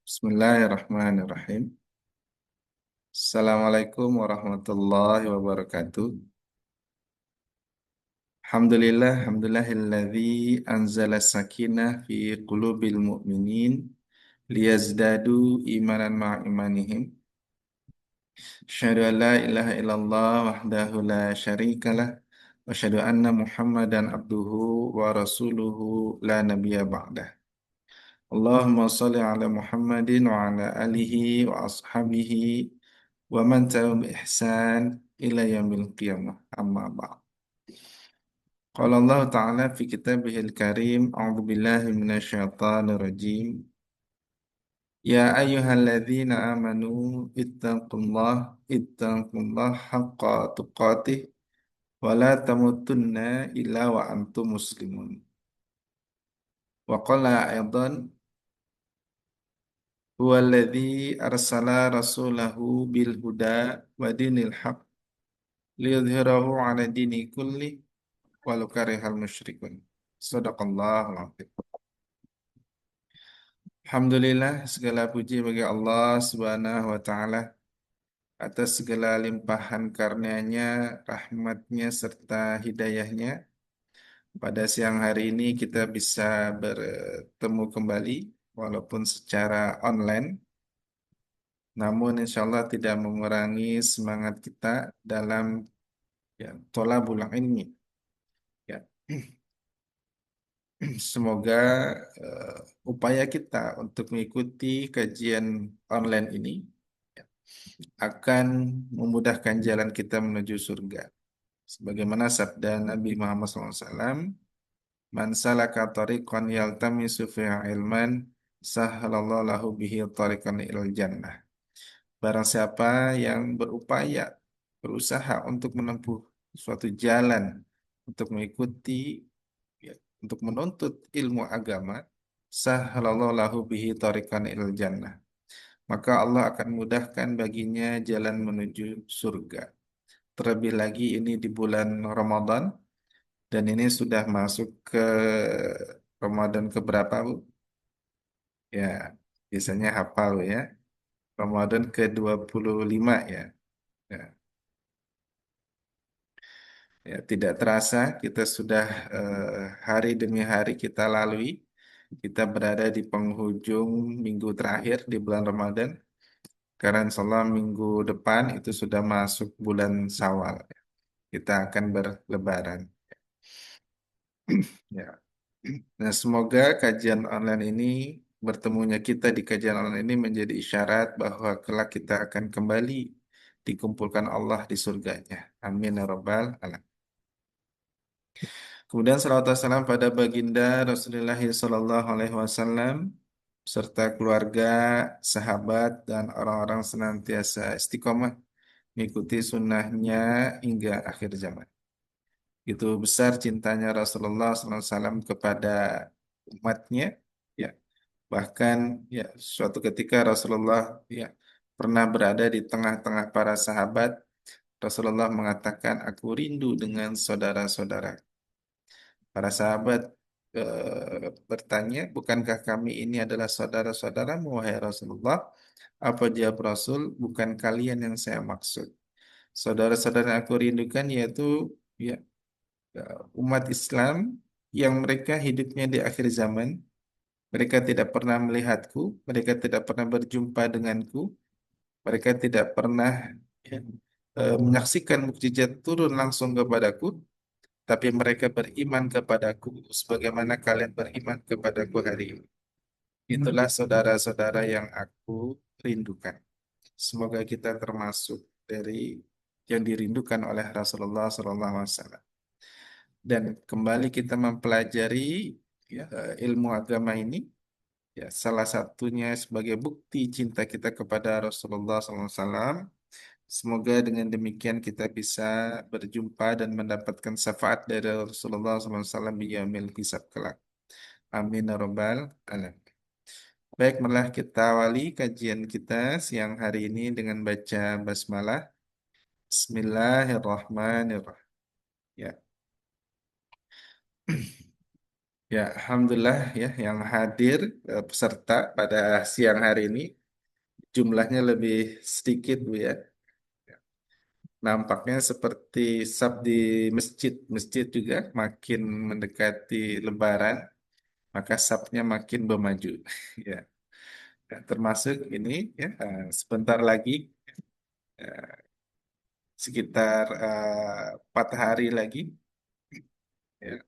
Bismillahirrahmanirrahim. Assalamualaikum warahmatullahi wabarakatuh. Alhamdulillahilladzi anzala sakinah fi qulubil mu'minin liyazdadu imanan ma'a imanihim. Asyhadu an la ilaha illallah wahdahu la syarikalah wa asyhadu anna Muhammadan abduhu wa rasuluhu la nabiyya ba'dah. Allahumma shalli ala Muhammadin wa ala alihi wa ashabihi wa man tabi'ahum bi ihsan ila yaumil qiyamah amma ba'd. Qala Allah Ta'ala fi kitabihil karim a'udzu billahi minasyaitonir rajim. Ya ayyuhalladzina amanu ittaqullaha haqqa tuqatih wa la tamutunna illa wa antum muslimun. Wa qala aidan huwallazi arsala rasulahu bil huda wa dinil haqq liyudhhirahu 'ala dini kulli walau karihal musyrikun. Sadaqallahul azim. Alhamdulillah, segala puji bagi Allah Subhanahu wa taala atas segala limpahan karunia-Nya, rahmat-Nya serta hidayah-Nya. Pada siang hari ini kita bisa bertemu kembali walaupun secara online, namun insya Allah tidak mengurangi semangat kita dalam thalabul ilmi. Ya. Semoga eh, upaya kita untuk mengikuti kajian online ini akan memudahkan jalan kita menuju surga. Sebagaimana sabda Nabi Muhammad SAW, "Man salaka tariqan yaltamisu fihi ilman, sahhalallahu lahu bihi tariqan ilal jannah." Barang siapa yang berusaha untuk menempuh suatu jalan untuk mengikuti, ya, untuk menuntut ilmu agama, sahhalallahu lahu bihi tariqan ilal jannah, maka Allah akan mudahkan baginya jalan menuju surga. Terlebih lagi ini di bulan Ramadan dan ini sudah masuk ke Ramadan keberapa, Bu? Ya, biasanya hafal ya. Ramadan ke-25 ya. Ya, ya, tidak terasa kita sudah hari demi hari kita lalui. Kita berada di penghujung minggu terakhir di bulan Ramadan. Karena insya Allah minggu depan itu sudah masuk bulan Syawal. Kita akan berlebaran. Ya. Nah, semoga kajian online ini, bertemunya kita di kajian online ini menjadi isyarat bahwa kelak kita akan kembali dikumpulkan Allah di surganya. Amin ya rabbal alamin. Kemudian salawat wassalam pada baginda Rasulullah Sallallahu Alaihi Wasallam serta keluarga, sahabat dan orang-orang senantiasa istiqomah mengikuti sunnahnya hingga akhir zaman. Itu besar cintanya Rasulullah SAW kepada umatnya, ya. Bahkan ya suatu ketika Rasulullah ya pernah berada di tengah-tengah para sahabat. Rasulullah mengatakan, aku rindu dengan saudara-saudara. Para sahabat bertanya, bukankah kami ini adalah saudara-saudaramu, wahai Rasulullah? Apa jawab Rasul? Bukan kalian yang saya maksud. Saudara-saudara yang aku rindukan yaitu ya umat Islam yang mereka hidupnya di akhir zaman. Mereka tidak pernah melihatku, mereka tidak pernah berjumpa denganku, mereka tidak pernah ya, menyaksikan mukjizat turun langsung kepadaku, tapi mereka beriman kepadaku sebagaimana kalian beriman kepadaku hari ini. Itulah saudara-saudara yang aku rindukan. Semoga kita termasuk dari yang dirindukan oleh Rasulullah SAW. Dan kembali kita mempelajari ya, ilmu agama ini, ya, salah satunya sebagai bukti cinta kita kepada Rasulullah SAW. Semoga dengan demikian kita bisa berjumpa dan mendapatkan syafaat dari Rasulullah SAW di yaumil hisab kelak. Amin ya rabbal alamin. Baik, marilah kita awali kajian kita siang hari ini dengan baca basmalah. Bismillahirrahmanirrahim. Ya. Ya, Alhamdulillah ya yang hadir peserta pada siang hari ini jumlahnya lebih sedikit Bu ya. Nampaknya seperti sab di masjid. Masjid juga makin mendekati Lebaran, maka sabnya makin bermaju. Ya, ya, termasuk ini ya sebentar lagi eh, sekitar 4 hari lagi, ya,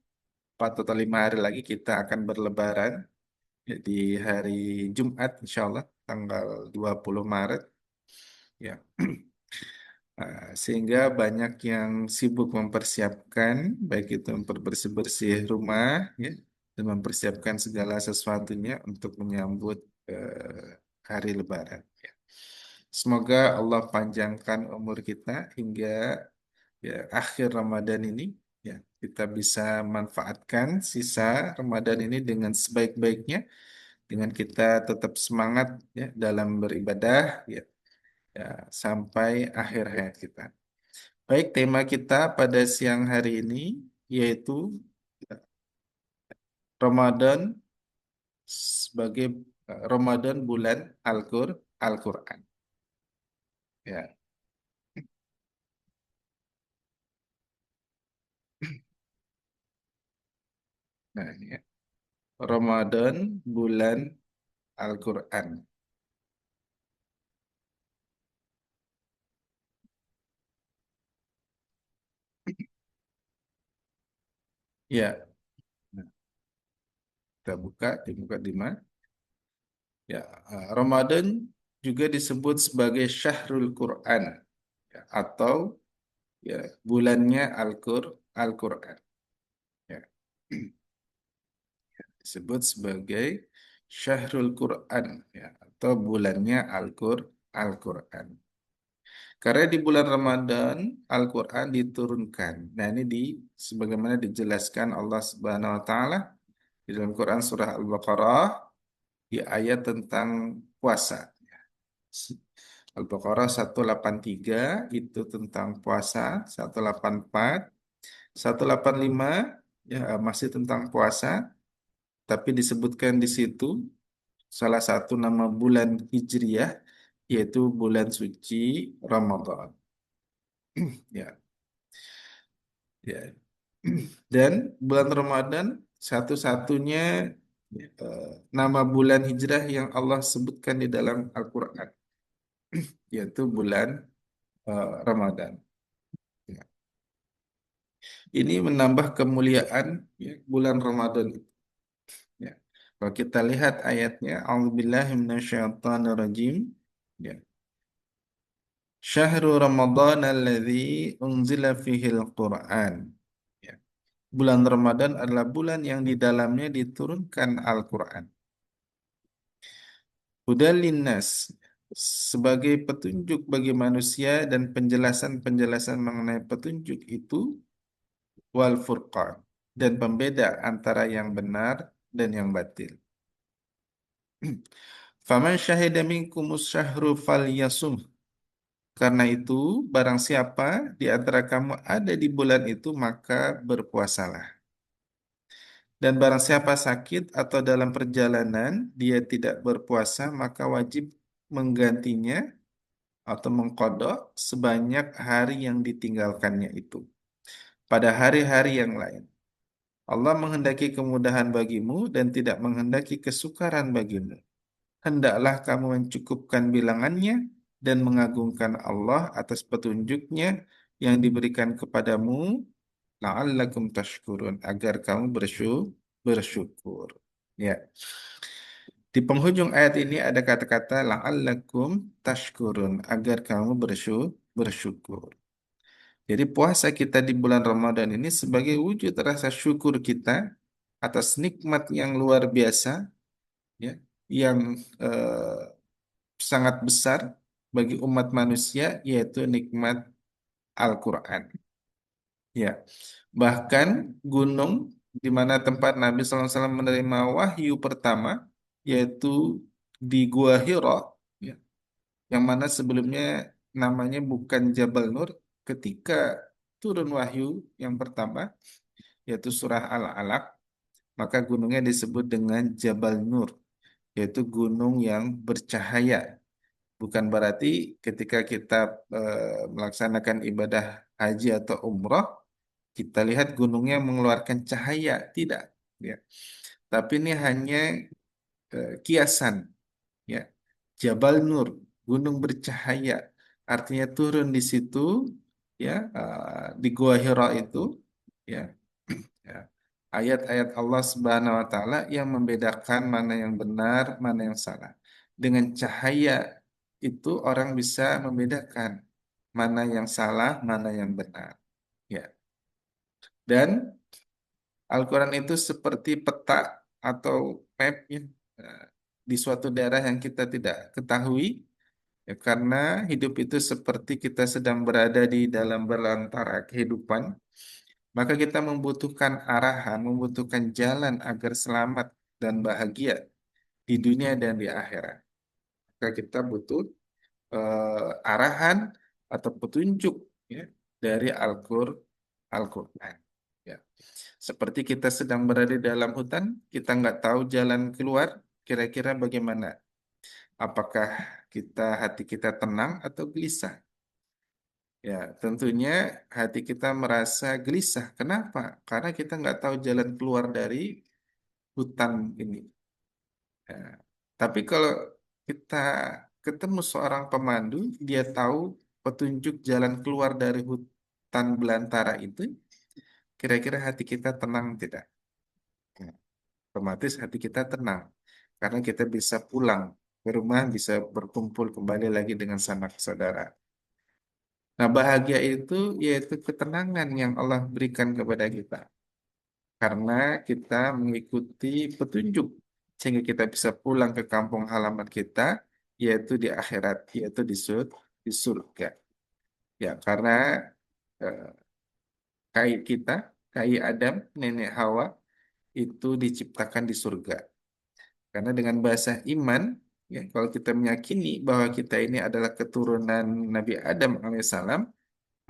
4 atau 5 hari lagi kita akan berlebaran. Ya, di hari Jumat insya Allah tanggal 20 Maret ya. Sehingga banyak yang sibuk mempersiapkan baik itu untuk bersih-bersih rumah ya dan mempersiapkan segala sesuatunya untuk menyambut hari Lebaran ya. Semoga Allah panjangkan umur kita hingga ya, akhir Ramadan ini ya kita bisa manfaatkan sisa Ramadan ini dengan sebaik-baiknya dengan kita tetap semangat ya dalam beribadah ya, ya sampai akhir hayat kita. Baik, tema kita pada siang hari ini yaitu ya, Ramadan sebagai Ramadan bulan Al-Quran. Ya, nah ini ya. Ramadan bulan Al-Quran. Ya, nah, kita buka, dibuka di mana? Ya, Ramadan juga disebut sebagai Syahrul Quran ya, atau ya bulannya Al-Quran. Ya. Disebut sebagai Syahrul Quran ya, atau bulannya Al-Quran. Karena di bulan Ramadan Al-Quran diturunkan. Nah ini sebagaimana dijelaskan Allah Subhanahu Wa Taala di dalam Quran surah Al-Baqarah di ayat tentang puasa. Al-Baqarah 183 itu tentang puasa, 184, 185 ya masih tentang puasa, tapi disebutkan di situ salah satu nama bulan Hijriyah yaitu bulan suci Ramadan. Ya, ya. Dan bulan Ramadan satu-satunya nama bulan hijrah yang Allah sebutkan di dalam Al-Quran, yaitu bulan Ramadan. Ya. Ini menambah kemuliaan ya, bulan Ramadan. Ya. Kalau kita lihat ayatnya, A'udzubillahi minasyaitonirrajim. Ya. Syahrul Ramadan alladzi unzila fihil Qur'an. Ya. Bulan Ramadan adalah bulan yang di dalamnya diturunkan Al-Quran. Hudal linnas sebagai petunjuk bagi manusia dan penjelasan-penjelasan mengenai petunjuk itu wal furqan dan pembeda antara yang benar dan yang batil. Faman syahida minkumus syahru falyasum. Karena itu, barang siapa di antara kamu ada di bulan itu, maka berpuasalah. Dan barang siapa sakit atau dalam perjalanan, dia tidak berpuasa, maka wajib menggantinya atau mengkodok sebanyak hari yang ditinggalkannya itu. Pada hari-hari yang lain. Allah menghendaki kemudahan bagimu dan tidak menghendaki kesukaran bagimu. Hendaklah kamu mencukupkan bilangannya dan mengagungkan Allah atas petunjuknya yang diberikan kepadamu la'allakum tashkurun agar kamu bersyukur. Ya. Di penghujung ayat ini ada kata-kata la'allakum tashkurun agar kamu bersyukur. Jadi puasa kita di bulan Ramadan ini sebagai wujud rasa syukur kita atas nikmat yang luar biasa ya, yang eh, sangat besar bagi umat manusia yaitu nikmat Al-Quran. Ya, bahkan gunung di mana tempat Nabi SAW menerima wahyu pertama yaitu di Gua Hira, ya, yang mana sebelumnya namanya bukan Jabal Nur, ketika turun wahyu yang pertama yaitu surah Al-Alaq, maka gunungnya disebut dengan Jabal Nur, yaitu gunung yang bercahaya. Bukan berarti ketika kita melaksanakan ibadah haji atau umroh, kita lihat gunungnya mengeluarkan cahaya, tidak. Ya. Tapi ini hanya kiasan, ya. Jabal Nur, gunung bercahaya, artinya turun di situ, ya, di Gua Hira itu, ya, ya. Ayat-ayat Allah Subhanahu wa taala yang membedakan mana yang benar, mana yang salah. Dengan cahaya itu orang bisa membedakan mana yang salah, mana yang benar. Ya. Dan Al-Quran itu seperti peta atau map, ya, eh, di suatu daerah yang kita tidak ketahui, ya, karena hidup itu seperti kita sedang berada di dalam belantara kehidupan, maka kita membutuhkan arahan, membutuhkan jalan agar selamat dan bahagia di dunia dan di akhirat. Maka kita butuh arahan atau petunjuk, ya, dari Al-Quran. Ya. Seperti kita sedang berada di dalam hutan, kita nggak tahu jalan keluar, kira-kira bagaimana? Apakah hati kita tenang atau gelisah? Ya, tentunya hati kita merasa gelisah. Kenapa? Karena kita nggak tahu jalan keluar dari hutan ini. Ya. Tapi kalau kita ketemu seorang pemandu, dia tahu petunjuk jalan keluar dari hutan belantara itu, kira-kira hati kita tenang tidak? Ya, otomatis hati kita tenang karena kita bisa pulang ke rumah, bisa berkumpul kembali lagi dengan sanak saudara. Nah, bahagia itu yaitu ketenangan yang Allah berikan kepada kita karena kita mengikuti petunjuk sehingga kita bisa pulang ke kampung halaman kita, yaitu di akhirat, yaitu di surga. Ya, karena eh, kita, Adam, nenek Hawa itu diciptakan di surga. Karena dengan bahasa iman, ya, kalau kita meyakini bahwa kita ini adalah keturunan Nabi Adam alaihissalam,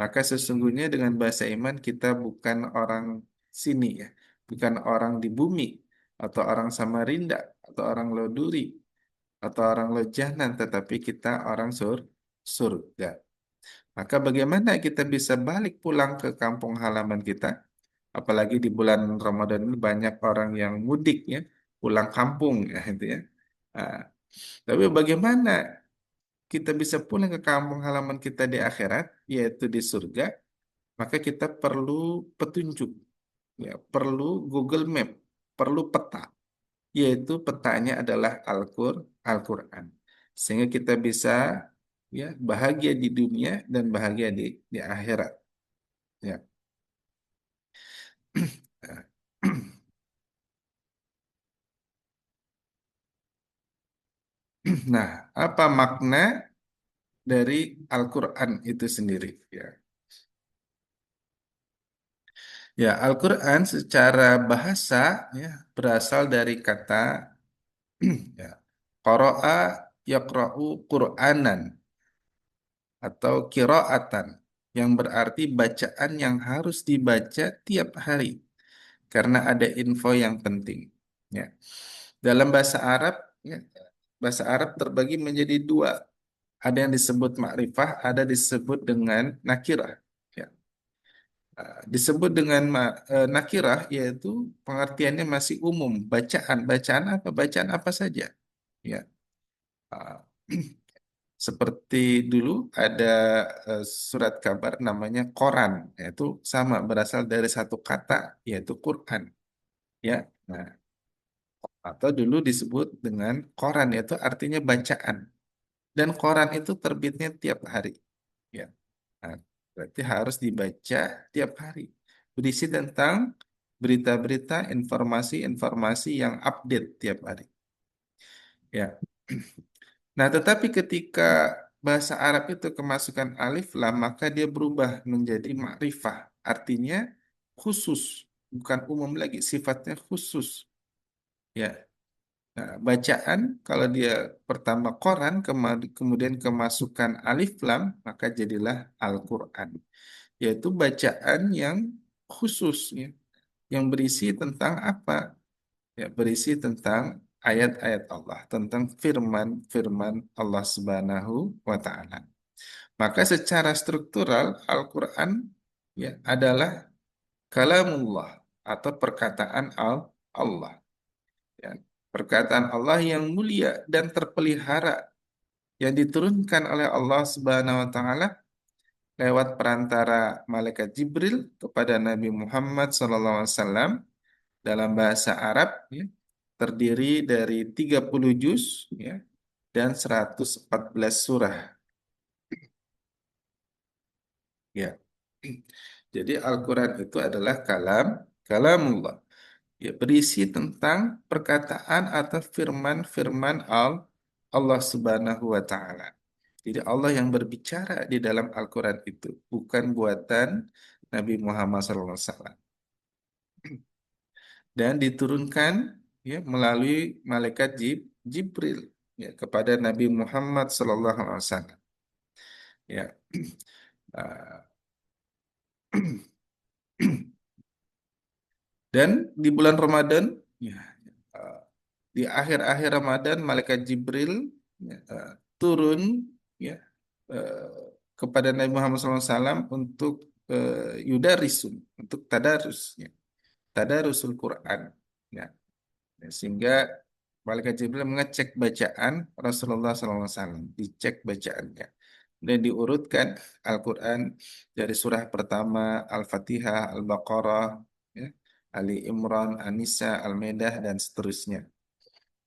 maka sesungguhnya dengan bahasa iman kita bukan orang sini, ya, bukan orang di bumi atau orang Samarinda atau orang Loduri atau orang Lojanan, tetapi kita orang surga. Maka bagaimana kita bisa balik pulang ke kampung halaman kita? Apalagi di bulan Ramadan ini banyak orang yang mudik, ya, pulang kampung, ya, itu ya. Ah, tapi bagaimana kita bisa pulang ke kampung halaman kita di akhirat, yaitu di surga? Maka kita perlu petunjuk, ya, perlu Google Map, perlu peta, yaitu petanya adalah Al-Quran. Sehingga kita bisa, ya, bahagia di dunia dan bahagia di akhirat. Ya. Nah, apa makna dari Al-Quran itu sendiri? Ya, ya, Al-Quran secara bahasa, ya, berasal dari kata ya, qara'a yaqra'u Qur'anan atau qira'atan yang berarti bacaan yang harus dibaca tiap hari karena ada info yang penting. Ya. Dalam bahasa Arab, ya, bahasa Arab terbagi menjadi dua. Ada yang disebut ma'rifah, ada disebut dengan nakirah. Ya. Disebut dengan nakirah yaitu pengertiannya masih umum. Bacaan, bacaan apa? Bacaan apa saja. Ya. Ah, Seperti dulu ada surat kabar namanya Koran, yaitu sama berasal dari satu kata yaitu Quran. Ya. Nah, atau dulu disebut dengan koran, yaitu artinya bacaan. Dan koran itu terbitnya tiap hari. Ya. Nah, berarti harus dibaca tiap hari. Berisi tentang berita-berita, informasi-informasi yang update tiap hari. Ya. Nah, tetapi ketika bahasa Arab itu kemasukan alif lam, maka dia berubah menjadi ma'rifah. Artinya khusus, bukan umum lagi, sifatnya khusus. Ya. Nah, bacaan kalau dia pertama Quran, kemudian kemasukan alif lam, maka jadilah Al-Quran. Yaitu bacaan yang khusus, ya, yang berisi tentang apa? ya, berisi tentang ayat-ayat Allah, tentang firman-firman Allah Subhanahu wa taala. Maka secara struktural Al-Qur'an ya adalah kalamullah atau perkataan Allah, ya. Perkataan Allah yang mulia dan terpelihara yang diturunkan oleh Allah Subhanahu wa taala lewat perantara malaikat Jibril kepada Nabi Muhammad SAW dalam bahasa Arab, ya, terdiri dari 30 juz, ya, dan 114 surah, ya. Jadi Al-Quran itu adalah kalamullah, ya, berisi tentang perkataan atau firman-firman Allah Subhanahu wa taala. Jadi Allah yang berbicara di dalam Al-Quran itu bukan buatan Nabi Muhammad SAW, dan diturunkan, ya, melalui malaikat Jibril, ya, kepada Nabi Muhammad SAW. Ya. Ah, dan di bulan Ramadan, ya, ah, di akhir-akhir Ramadan malaikat Jibril, ya, turun, ya, kepada Nabi Muhammad SAW untuk yudarisun, untuk tadarus, ya, tadarusul Quran, ya. Ya, sehingga malaikat Jibril mengecek bacaan Rasulullah SAW, dicek bacaannya. Dan diurutkan Al-Quran dari surah pertama Al-Fatihah, Al-Baqarah, ya, Ali Imran, An-Nisa, Al-Maidah, dan seterusnya.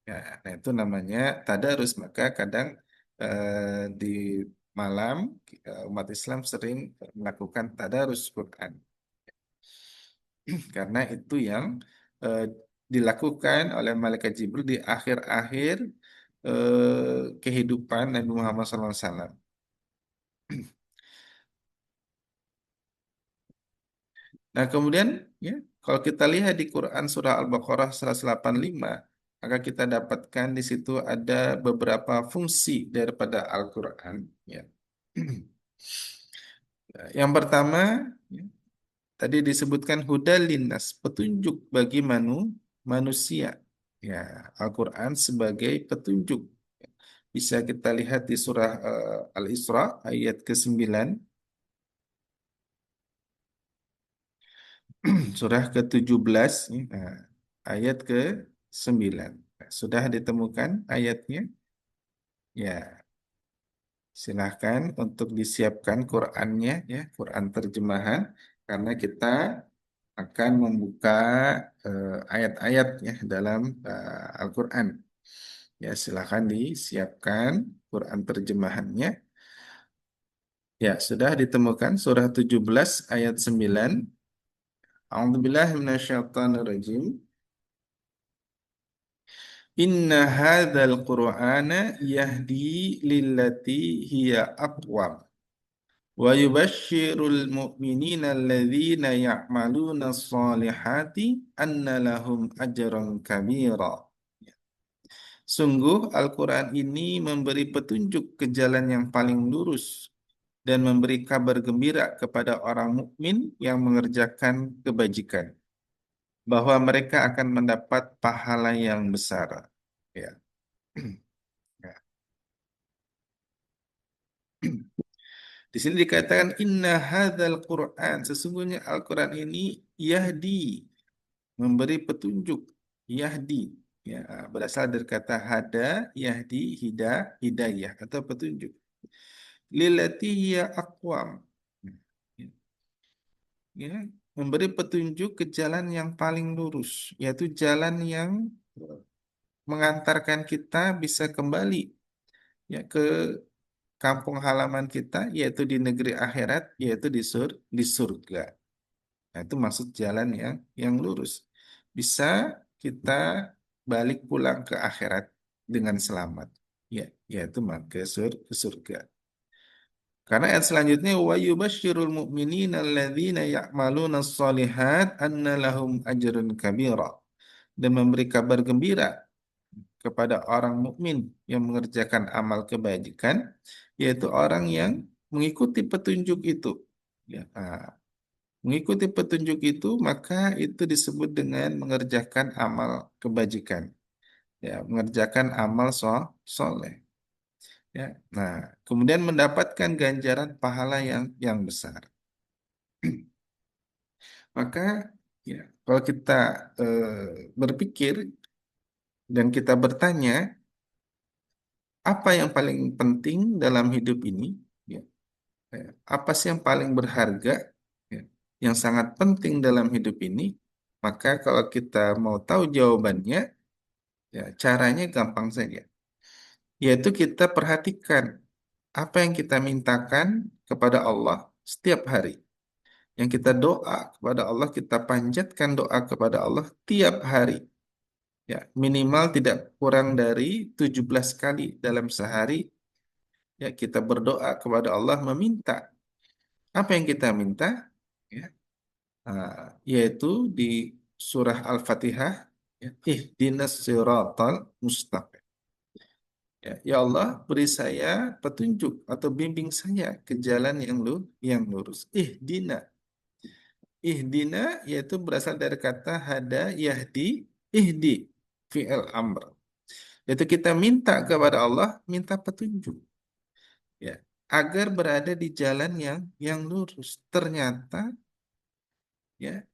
Ya, nah itu namanya tadarus. Maka kadang di malam umat Islam sering melakukan tadarus Quran. Karena itu yang eh, dilakukan oleh malaikat Jibril di akhir-akhir kehidupan Nabi Muhammad SAW. Nah, kemudian, ya, kalau kita lihat di Quran surah Al-Baqarah 185, maka kita dapatkan di situ ada beberapa fungsi daripada Al-Quran. Ya. Yang pertama, ya, tadi disebutkan hudal linnas, petunjuk bagi manusia. Ya, Al-Quran sebagai petunjuk. Bisa kita lihat di surah Al-Isra ayat ke-9, surah ke-17, ayat ke-9. Sudah ditemukan ayatnya? Ya, silahkan untuk disiapkan Qurannya, ya, Quran terjemahan, karena kita akan membuka ayat-ayat, ya, dalam Al-Quran. Ya, silahkan disiapkan Quran terjemahannya. Ya, sudah ditemukan surah 17 ayat 9. A'udzubillahi minasyaitonirrajim. Inna hadzal Qur'ana yahdi lillati hiya aqwam wa yubashshirul mu'minina alladzina ya'maluna shalihati anna lahum ajran kabira. Sungguh Al-Quran ini memberi petunjuk ke jalan yang paling lurus dan memberi kabar gembira kepada orang mukmin yang mengerjakan kebajikan, bahwa mereka akan mendapat pahala yang besar. Ya. Ya. Di sini dikatakan inna hadzal Quran, sesungguhnya Al-Quran ini yahdi, memberi petunjuk, yahdi, ya, berasal dari kata hada, yahdi, hidayah atau petunjuk. Lillati hiya aqwam, ya, memberi petunjuk ke jalan yang paling lurus, yaitu jalan yang mengantarkan kita bisa kembali, ya, ke kampung halaman kita, yaitu di negeri akhirat, yaitu di surga. Nah, itu maksud jalan yang lurus. Bisa kita balik pulang ke akhirat dengan selamat. Ya, yaitu ke surga. Karena ayat selanjutnya wa yubasyirul mu'minina alladzina ya'maluna shalihat anna lahum ajrun kabira, dan memberi kabar gembira kepada orang mukmin yang mengerjakan amal kebajikan, yaitu orang yang mengikuti petunjuk itu. Ya, Mengikuti petunjuk itu maka itu disebut dengan mengerjakan amal kebajikan, ya, mengerjakan amal soleh, ya. Nah, kemudian mendapatkan ganjaran pahala yang besar. Maka ya, kalau kita berpikir dan kita bertanya apa yang paling penting dalam hidup ini, ya, apa sih yang paling berharga, ya, yang sangat penting dalam hidup ini, maka kalau kita mau tahu jawabannya, ya, caranya gampang saja, yaitu kita perhatikan apa yang kita mintakan kepada Allah setiap hari. Yang kita doa kepada Allah, kita panjatkan doa kepada Allah tiap hari. Ya, minimal tidak kurang dari 17 kali dalam sehari, ya, kita berdoa kepada Allah meminta apa yang kita minta, ya, yaitu di surah Al-Fatihah, ya, ihdinas siratal mustaqim. Ya, ya Allah, beri saya petunjuk atau bimbing saya ke jalan yang lurus. Ihdina. Ihdina yaitu berasal dari kata hada yahdi, ihdi, fi'il amr. Yaitu kita minta kepada Allah, minta petunjuk, ya, agar berada di jalan yang lurus. Ternyata, ya,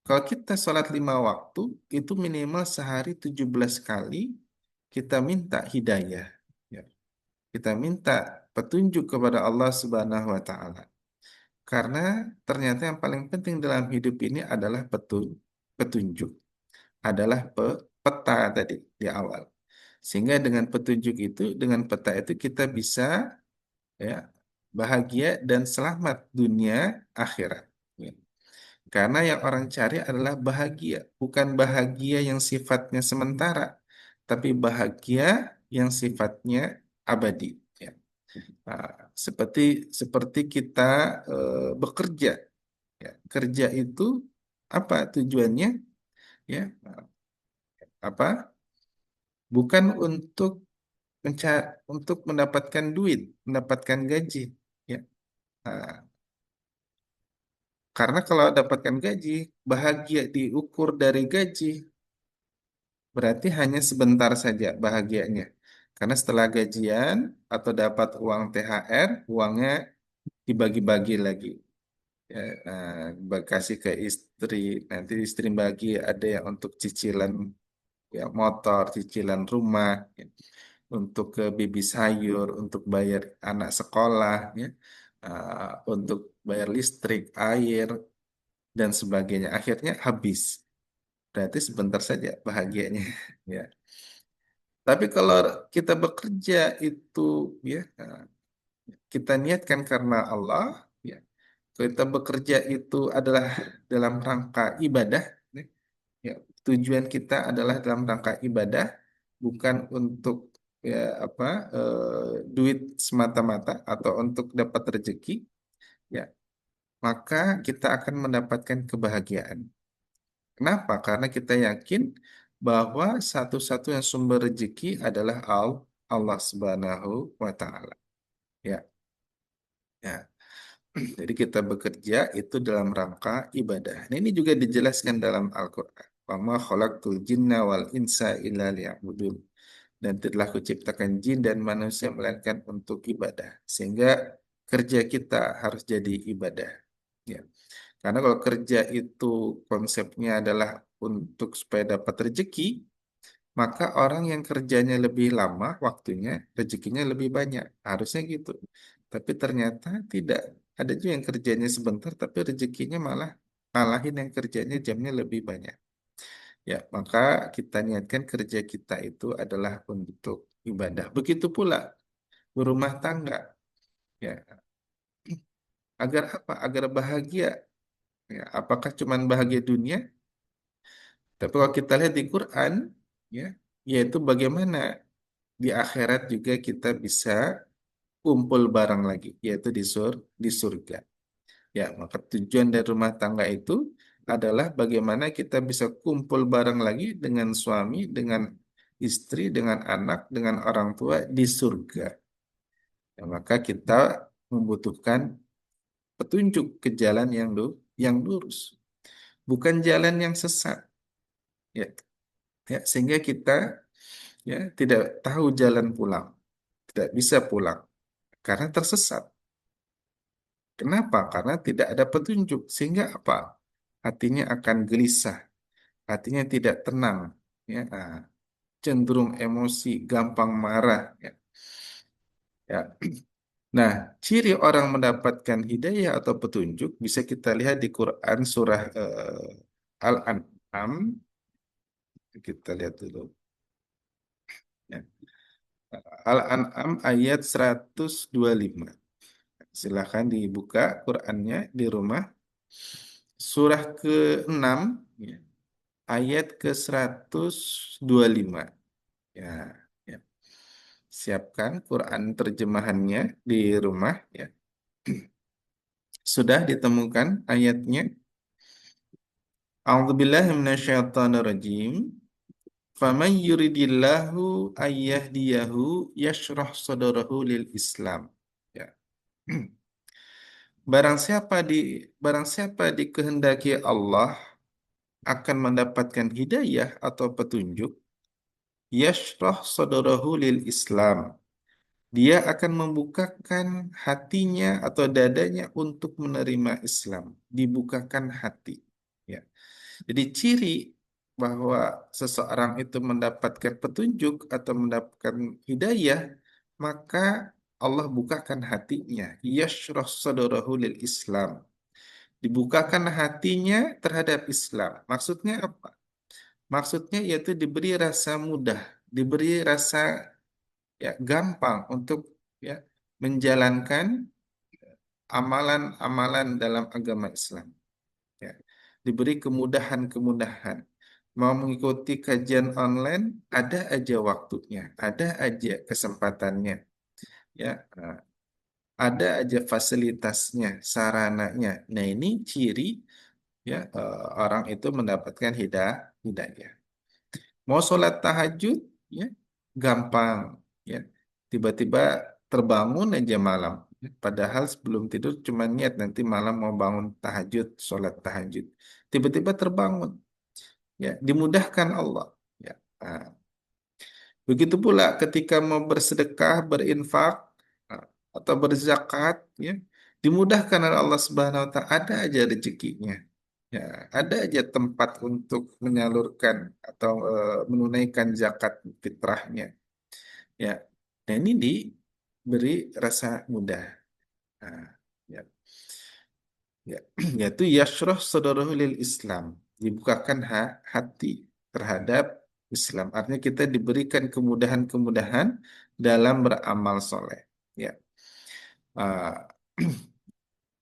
kalau kita sholat 5 waktu, itu minimal sehari 17 kali kita minta hidayah. Ya. Kita minta petunjuk kepada Allah Subhanahu wa Ta'ala. Karena ternyata yang paling penting dalam hidup ini adalah petunjuk, adalah peta tadi di awal. Sehingga dengan petunjuk itu, dengan peta itu kita bisa, ya, bahagia dan selamat dunia akhirat. Ya. Karena yang orang cari adalah bahagia, bukan bahagia yang sifatnya sementara, tapi bahagia yang sifatnya abadi. Ya. Nah, seperti seperti kita bekerja, ya. Kerja itu apa tujuannya? Ya, apa? Bukan untuk untuk mendapatkan duit, mendapatkan gaji. Ya. Nah, karena kalau dapatkan gaji, bahagia diukur dari gaji, berarti hanya sebentar saja bahagianya. Karena setelah gajian atau dapat uang THR, uangnya dibagi-bagi lagi. Ya, kasih ke istri, nanti istri bagi ada yang untuk cicilan, ya, motor, cicilan rumah, ya, untuk ke bibi sayur, untuk bayar anak sekolah, ya, untuk bayar listrik, air, dan sebagainya. Akhirnya habis. Berarti sebentar saja bahagianya. Ya. Tapi kalau kita bekerja itu, ya, kita niatkan karena Allah, ya. Kita bekerja itu adalah dalam rangka ibadah, ya. Ya, tujuan kita adalah dalam rangka ibadah, bukan untuk, ya, apa, duit semata-mata atau untuk dapat rezeki, ya, maka kita akan mendapatkan kebahagiaan. Kenapa? Karena kita yakin bahwa satu-satunya sumber rezeki adalah Allah Subhanahu wa Ta'ala. Ya, ya. Jadi kita bekerja itu dalam rangka ibadah. Nah, ini juga dijelaskan dalam Al-Quran. Wa ma khalaqtul jinna wal insa illa liya'budun. Dan telah kuciptakan jin dan manusia melainkan untuk ibadah. Sehingga kerja kita harus jadi ibadah. Ya. Karena kalau kerja itu konsepnya adalah untuk supaya dapat rezeki, maka orang yang kerjanya lebih lama waktunya, rezekinya lebih banyak. Harusnya gitu. Tapi ternyata tidak. Ada juga yang kerjanya sebentar, tapi rezekinya malah ngalahin yang kerjanya jamnya lebih banyak. Ya, maka kita niatkan kerja kita itu adalah untuk ibadah. Begitu pula berumah tangga. Ya, agar apa? Agar bahagia. Ya, apakah cuman bahagia dunia? Tapi kalau kita lihat di Quran, ya, yaitu bagaimana di akhirat juga kita bisa kumpul bareng lagi, yaitu di surga. Ya, maka tujuan dari rumah tangga itu adalah bagaimana kita bisa kumpul bareng lagi dengan suami, dengan istri, dengan anak, dengan orang tua di surga. Ya, maka kita membutuhkan petunjuk ke jalan yang lurus, bukan jalan yang sesat. Ya, ya, sehingga kita ya tidak tahu jalan pulang, tidak bisa pulang karena tersesat. Kenapa? Karena tidak ada petunjuk. Sehingga apa? Hatinya akan gelisah, hatinya tidak tenang, ya, cenderung emosi, gampang marah. Ya. Ya. Nah, ciri orang mendapatkan hidayah atau petunjuk bisa kita lihat di Quran surah Al-An'am. Kita lihat dulu. Ya. Al-An'am ayat 125. Silahkan dibuka Qurannya di rumah. Surah ke-6, ya, ayat ke-125. Ya, ya. Siapkan Quran terjemahannya di rumah. Ya. Sudah ditemukan ayatnya? A'udzubillahi minasyaitonirrajim. Faman yuridillahu ayyahdiyahu yashrah sadrahu lil Islam. Ya. Barang siapa dikehendaki Allah akan mendapatkan hidayah atau petunjuk, yashrah sadrahu lil Islam. Dia akan membukakan hatinya atau dadanya untuk menerima Islam, dibukakan hati. Ya. Jadi ciri bahwa seseorang itu mendapatkan petunjuk atau mendapatkan hidayah, maka Allah bukakan hatinya. Yashrah sadrahu lil Islam. Dibukakan hatinya terhadap Islam. Maksudnya apa? Maksudnya yaitu diberi rasa mudah, diberi rasa ya gampang untuk ya menjalankan amalan-amalan dalam agama Islam. Ya. Diberi kemudahan-kemudahan. Mau mengikuti kajian online, ada aja waktunya, ada aja kesempatannya, ya, ada aja fasilitasnya, sarananya. Nah, ini ciri ya orang itu mendapatkan hidayah. Mau sholat tahajud, ya, gampang, ya. Tiba-tiba terbangun aja malam. Padahal sebelum tidur cuma niat nanti malam mau bangun tahajud, sholat tahajud. Tiba-tiba terbangun, ya, dimudahkan Allah. Ya. Nah, begitu pula ketika mau bersedekah, berinfak, nah, atau berzakat, ya, dimudahkan oleh Allah Subhanahu Wa Taala. Ada aja rezekinya. Ya, ada aja tempat untuk menyalurkan atau menunaikan zakat fitrahnya. Ya, dan ini diberi rasa mudah. Nah, ya, ya, yaitu yashrah sadrahu lil Islam, dibukakan hati terhadap Islam. Artinya kita diberikan kemudahan-kemudahan dalam beramal soleh. Ya. Ah,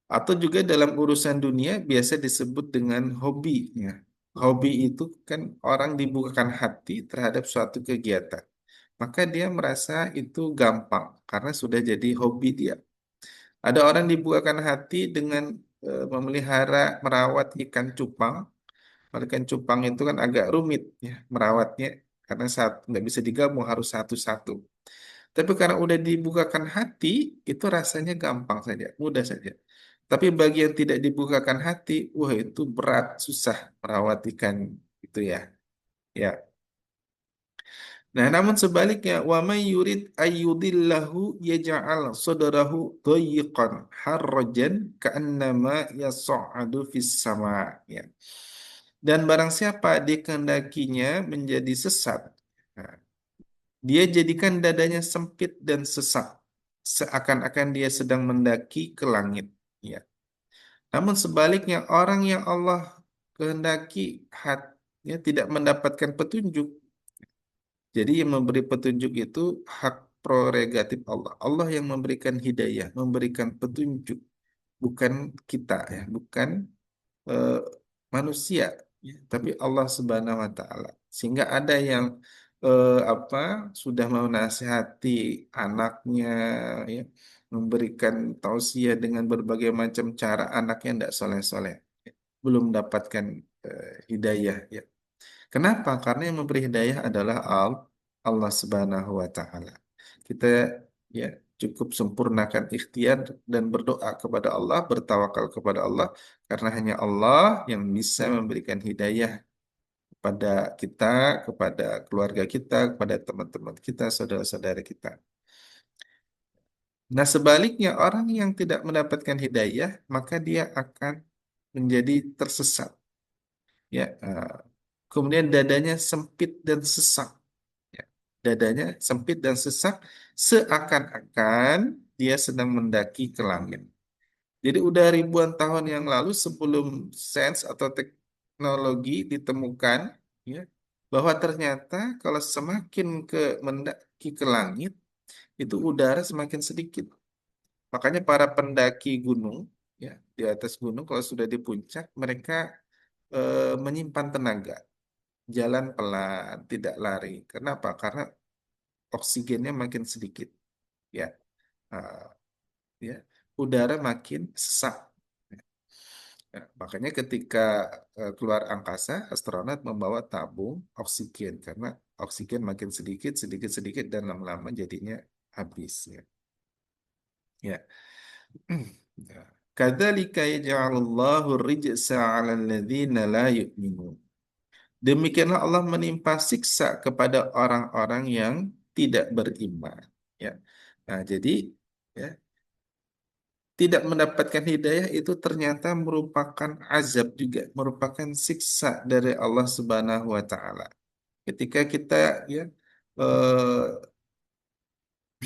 atau juga dalam urusan dunia biasa disebut dengan hobi. Ya. Hobi itu kan orang dibukakan hati terhadap suatu kegiatan. Maka dia merasa itu gampang karena sudah jadi hobi dia. Ada orang dibukakan hati dengan memelihara, merawat ikan cupang. Kalau ikan cupang itu kan agak rumit ya merawatnya karena saat nggak bisa digabung harus satu-satu. Tapi karena udah dibukakan hati, itu rasanya gampang saja, mudah saja. Tapi bagi yang tidak dibukakan hati, wah itu berat, susah merawat ikan itu ya. Ya. Nah, namun sebaliknya, wa may yurid ayyudillahu yaj'al sadrahu dhayiqan harrajan ka'annama yas'adu fis sama. Ya. Dan barang siapa dikehendakinya menjadi sesat, nah, dia jadikan dadanya sempit dan sesak, seakan-akan dia sedang mendaki ke langit. Ya. Namun sebaliknya, orang yang Allah kehendaki hatinya tidak mendapatkan petunjuk. Jadi yang memberi petunjuk itu hak prerogatif Allah. Allah yang memberikan hidayah, memberikan petunjuk, bukan kita ya, bukan eh, manusia, ya, tapi Allah Subhanahu Wa Taala. Sehingga ada yang apa sudah menasihati anaknya, ya, memberikan tausiah dengan berbagai macam cara anaknya tidak soleh-soleh, ya, belum mendapatkan hidayah. Ya. Kenapa? Karena yang memberi hidayah adalah Allah Subhanahu Wa Taala. Kita ya cukup sempurnakan ikhtiar dan berdoa kepada Allah, bertawakal kepada Allah, karena hanya Allah yang bisa memberikan hidayah kepada kita, kepada keluarga kita, kepada teman-teman kita, saudara-saudara kita. Nah, sebaliknya orang yang tidak mendapatkan hidayah, maka dia akan menjadi tersesat. Ya, kemudian dadanya sempit dan sesak. Ya, dadanya sempit dan sesak, seakan-akan dia sedang mendaki ke langit. Jadi udah ribuan tahun yang lalu sebelum sains atau teknologi ditemukan, ya, bahwa ternyata kalau semakin mendaki ke langit, itu udara semakin sedikit. Makanya para pendaki gunung, ya, di atas gunung kalau sudah di puncak, mereka menyimpan tenaga, jalan pelan, tidak lari. Kenapa? Karena oksigennya makin sedikit, ya. Ah, ya, udara makin sesak. Ya, makanya ketika keluar angkasa, astronot membawa tabung oksigen karena oksigen makin sedikit, sedikit, sedikit dan lama-lama jadinya habis. Ya. Ya. Ya. Kadzalika yaj'alullahu rijsa 'alal ladzina la yu'minun. Demikianlah Allah menimpa siksa kepada orang-orang yang tidak beriman. Ya. Nah, jadi ya, tidak mendapatkan hidayah itu ternyata merupakan azab juga, merupakan siksa dari Allah Subhanahu wa taala. Ketika kita ya eh,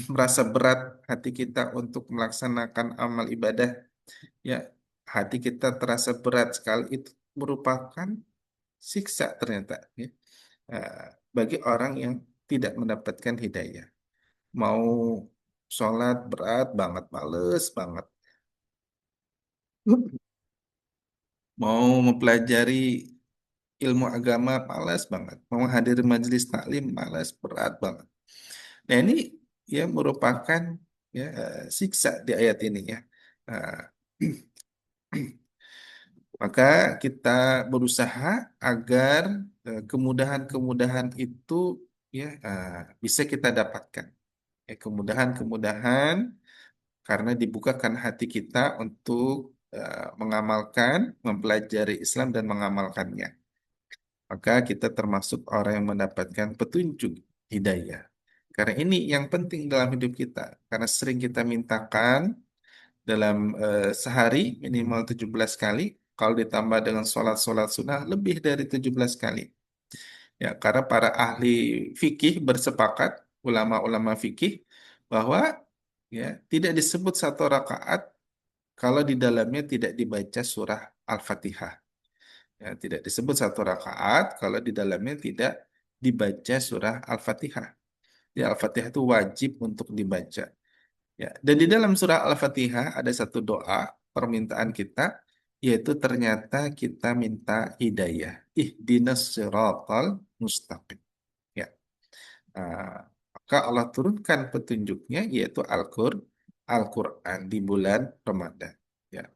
merasa berat hati kita untuk melaksanakan amal ibadah, ya hati kita terasa berat sekali, itu merupakan siksa ternyata, ya. Eh, bagi orang yang tidak mendapatkan hidayah. Mau sholat berat banget, males banget. Mau mempelajari ilmu agama malas banget. Mau hadir majelis taklim malas, berat banget. Nah ini ya merupakan ya siksa di ayat ini ya. Nah, maka kita berusaha agar kemudahan-kemudahan itu ya bisa kita dapatkan. Ya, kemudahan-kemudahan karena dibukakan hati kita untuk mengamalkan, mempelajari Islam dan mengamalkannya. Maka kita termasuk orang yang mendapatkan petunjuk hidayah. Karena ini yang penting dalam hidup kita. Karena sering kita mintakan dalam sehari minimal 17 kali, kalau ditambah dengan sholat-sholat sunnah lebih dari 17 kali. Ya, karena para ahli fikih bersepakat, ulama-ulama fikih, bahwa ya tidak disebut satu rakaat kalau di dalamnya tidak dibaca surah Al-Fatihah. Ya, tidak disebut satu rakaat kalau di dalamnya tidak dibaca surah Al-Fatihah. Ya, Al-Fatihah itu wajib untuk dibaca. Ya, dan di dalam surah Al-Fatihah ada satu doa permintaan kita, yaitu ternyata kita minta hidayah. Ihdinas siratal mustaqim. Ya. Maka Allah turunkan petunjuknya yaitu Al-Quran di bulan Ramadan. Ya.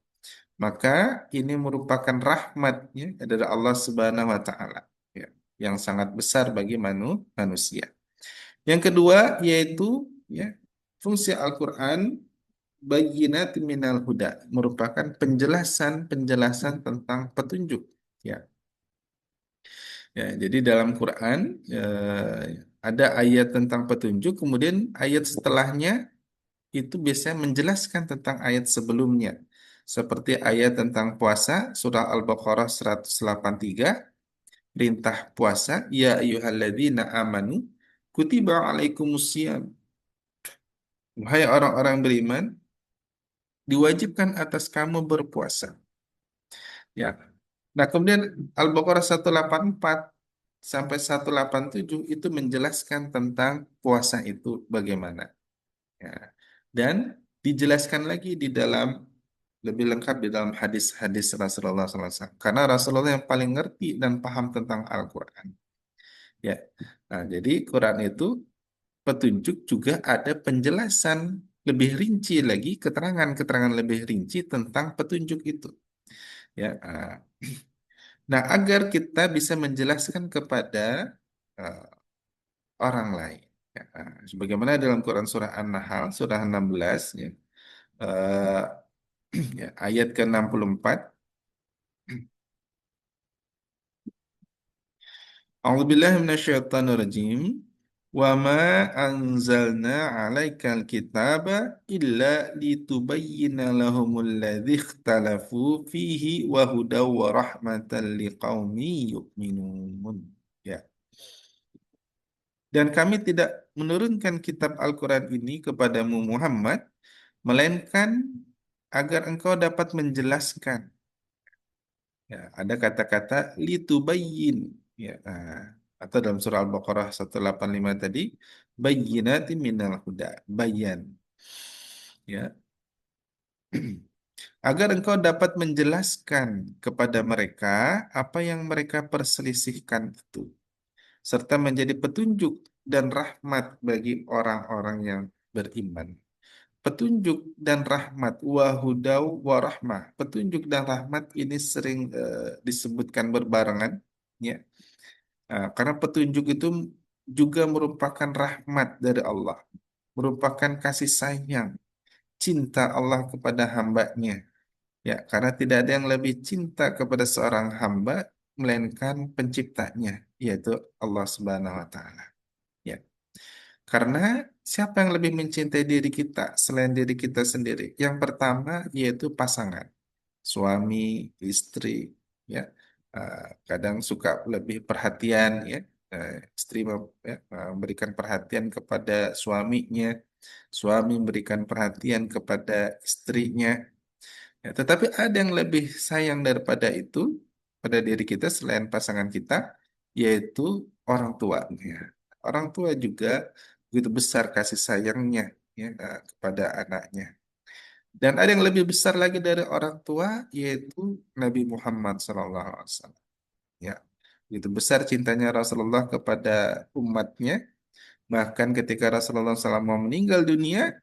Maka ini merupakan rahmatnya dari Allah Subhanahu wa taala, ya, yang sangat besar bagi manusia. Yang kedua yaitu ya fungsi Al-Qur'an bayyinat minal huda, merupakan penjelasan-penjelasan tentang petunjuk, ya. Ya, jadi dalam Quran ada ayat tentang petunjuk, kemudian ayat setelahnya itu biasanya menjelaskan tentang ayat sebelumnya. Seperti ayat tentang puasa, surah Al-Baqarah 183, perintah puasa, ya ayyuhalladzina amanu, kutiba alaikumusiyam. Wahai orang-orang beriman, diwajibkan atas kamu berpuasa. Ya. Nah, kemudian Al-Baqarah 184 sampai 187 itu menjelaskan tentang puasa itu bagaimana. Ya. Dan dijelaskan lagi di dalam lebih lengkap di dalam hadis-hadis Rasulullah SAW. Karena Rasulullah yang paling ngerti dan paham tentang Al-Quran. Ya, nah jadi Quran itu petunjuk juga ada penjelasan lebih rinci lagi, keterangan-keterangan lebih rinci tentang petunjuk itu. Ya, nah agar kita bisa menjelaskan kepada orang lain. Ya, sebagaimana dalam Quran surah An-Nahl surah 16 ya, eh, ya, ayat ke-64. A'udzubillahi minasyaitonirrajim. Wa ma anzalna 'alaikal kitaba illa litubayyana lahumul ladzi ikhtalafu fihi wa hudaw wa rahmatan liqaumin yu'minun. Ya. Dan kami tidak menurunkan kitab Al-Quran ini kepadamu Muhammad, melainkan agar engkau dapat menjelaskan. Ya, ada kata-kata litubayyin. Ya, atau dalam surah Al-Baqarah 185 tadi, bayyinatin minal huda. Bayan. Ya, agar engkau dapat menjelaskan kepada mereka apa yang mereka perselisihkan itu, serta menjadi petunjuk dan rahmat bagi orang-orang yang beriman. Petunjuk dan rahmat, wahudau warahmah. Petunjuk dan rahmat ini sering disebutkan berbarengan, ya. Karena petunjuk itu juga merupakan rahmat dari Allah, merupakan kasih sayang, cinta Allah kepada hambanya. Ya, karena tidak ada yang lebih cinta kepada seorang hamba melainkan penciptanya, yaitu Allah Subhanahu wa taala. Ya. Karena siapa yang lebih mencintai diri kita selain diri kita sendiri? Yang pertama yaitu pasangan, suami, istri, ya. Kadang suka lebih perhatian, ya. Istri memberikan perhatian kepada suaminya, suami memberikan perhatian kepada istrinya. Ya, tetapi ada yang lebih sayang daripada itu pada diri kita selain pasangan kita, yaitu orang tua. Ya. Orang tua juga begitu besar kasih sayangnya, ya, kepada anaknya. Dan ada yang lebih besar lagi dari orang tua, yaitu Nabi Muhammad SAW. Ya, begitu besar cintanya Rasulullah kepada umatnya. Bahkan ketika Rasulullah SAW mau meninggal dunia,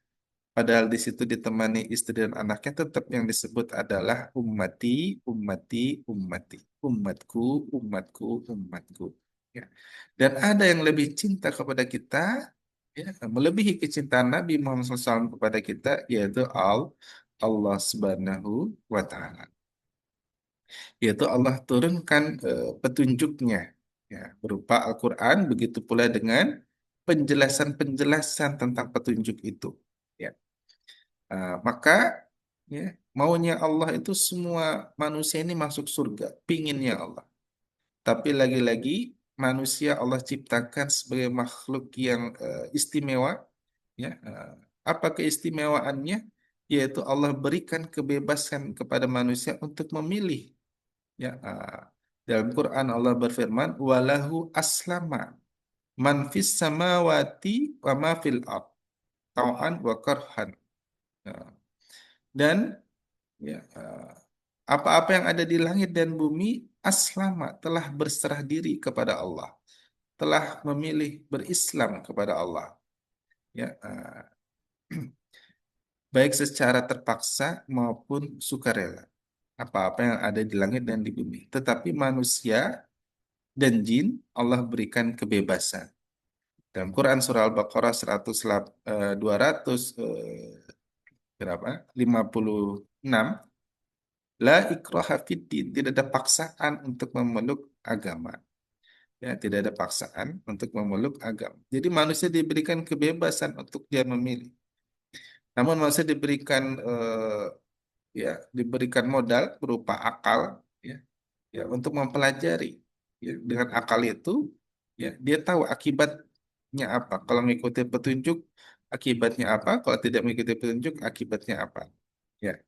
padahal di situ ditemani istri dan anaknya, tetap yang disebut adalah ummati, ummati, ummati. Umatku, umatku, umatku. Ya. Dan ada yang lebih cinta kepada kita, ya, melebihi kecintaan Nabi Muhammad SAW kepada kita, yaitu Allah Subhanahu wa Ta'ala. Yaitu Allah turunkan petunjuknya, ya, berupa Al-Quran, begitu pula dengan penjelasan-penjelasan tentang petunjuk itu. Ya. Maka ya, maunya Allah itu semua manusia ini masuk surga, pinginnya Allah. Tapi lagi-lagi manusia Allah ciptakan sebagai makhluk yang istimewa. Ya, apa keistimewaannya? Yaitu Allah berikan kebebasan kepada manusia untuk memilih. Ya, dalam Quran Allah berfirman, "Walahu aslama man fis samawati wa ma fil ard, tau'an wa karhan." Ya. Dan ya, apa-apa yang ada di langit dan bumi aslama telah berserah diri kepada Allah, telah memilih berislam kepada Allah. Ya, baik secara terpaksa maupun sukarela. Apa-apa yang ada di langit dan di bumi. Tetapi manusia dan jin Allah berikan kebebasan. Dalam Quran surah Al-Baqarah 200 berapa? 56. La ikraha fiddin, tidak ada paksaan untuk memeluk agama. Ya, tidak ada paksaan untuk memeluk agama. Jadi manusia diberikan kebebasan untuk dia memilih. Namun manusia diberikan ya, diberikan modal berupa akal, ya, ya, untuk mempelajari. Ya, dengan akal itu, ya, dia tahu akibatnya apa. Kalau mengikuti petunjuk, akibatnya apa? Kalau tidak mengikuti petunjuk, akibatnya apa? Ya.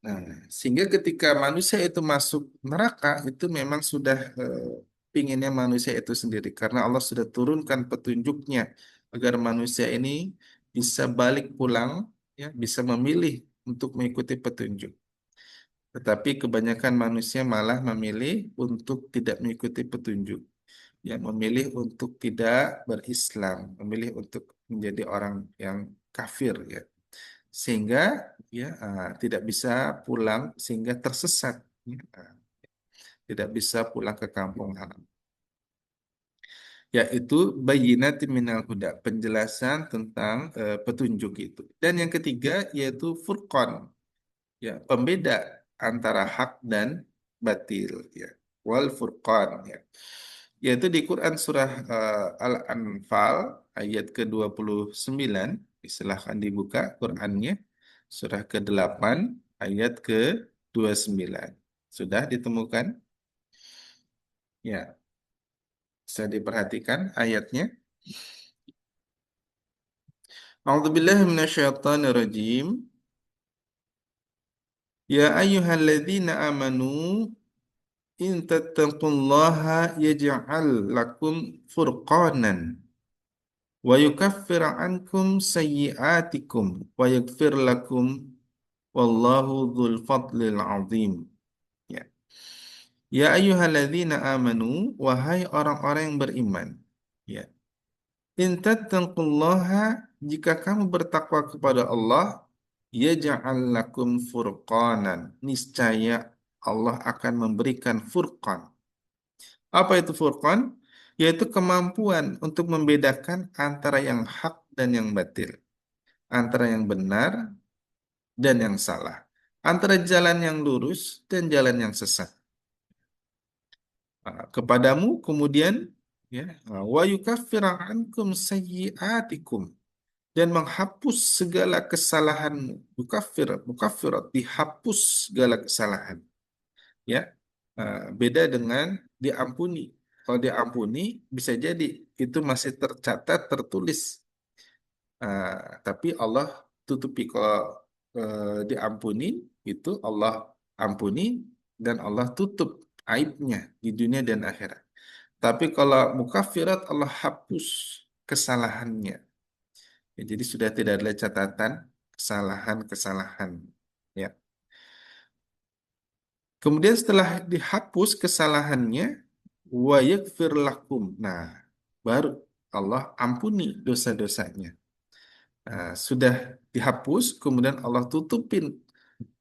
Nah, sehingga ketika manusia itu masuk neraka, itu memang sudah pinginnya manusia itu sendiri. Karena Allah sudah turunkan petunjuknya agar manusia ini bisa balik pulang, ya, bisa memilih untuk mengikuti petunjuk. Tetapi kebanyakan manusia malah memilih untuk tidak mengikuti petunjuk. Ya, memilih untuk tidak berislam, memilih untuk menjadi orang yang kafir, ya, sehingga ya, tidak bisa pulang, sehingga tersesat, ya, tidak bisa pulang ke kampung halaman. yaitu bayyinatin minal huda, penjelasan tentang petunjuk itu. Dan yang ketiga yaitu furqan, ya, pembeda antara hak dan batil, ya. Wal furqan, ya. Yaitu di Quran surah Al-Anfal ayat ke-29, silahkan dibuka Qurannya, surah ke-8 ayat ke-29. Sudah ditemukan? Ya, bisa diperhatikan ayatnya. A'udzubillahi minasyaitonirrajim. Ya ayyuhalladzina amanu in tattaqullaha yaj'al lakum furqanan wa yukaffir ankum sayyi'atikum wa yaghfir lakum wallahu dzul fadlil azim. Ya. Ya ayyuhalladzina amanu, wahai orang-orang yang beriman. Ya. In tattaqullaha, jika kamu bertakwa kepada Allah, yaj'al lakum furqanan. Niscaya Allah akan memberikan furqan. Apa itu furqan? Yaitu kemampuan untuk membedakan antara yang hak dan yang batil, antara yang benar dan yang salah, antara jalan yang lurus dan jalan yang sesat. Kepadamu kemudian, ya, wa yukaffir ankum sayyi'atikum, dan menghapus segala kesalahanmu. Mukaffirat, dihapus segala kesalahan. Ya, beda dengan diampuni. Kalau diampuni bisa jadi itu masih tercatat, tertulis. Tapi Allah tutupi. Kalau diampuni itu Allah ampuni dan Allah tutup aibnya di dunia dan akhirat. Tapi kalau mukaffirat, Allah hapus kesalahannya. Ya, jadi sudah tidak ada catatan kesalahan-kesalahan. Ya. Kemudian setelah dihapus kesalahannya, wa yaghfir lakum. Nah, baru Allah ampuni dosa-dosanya. Sudah dihapus, kemudian Allah tutupin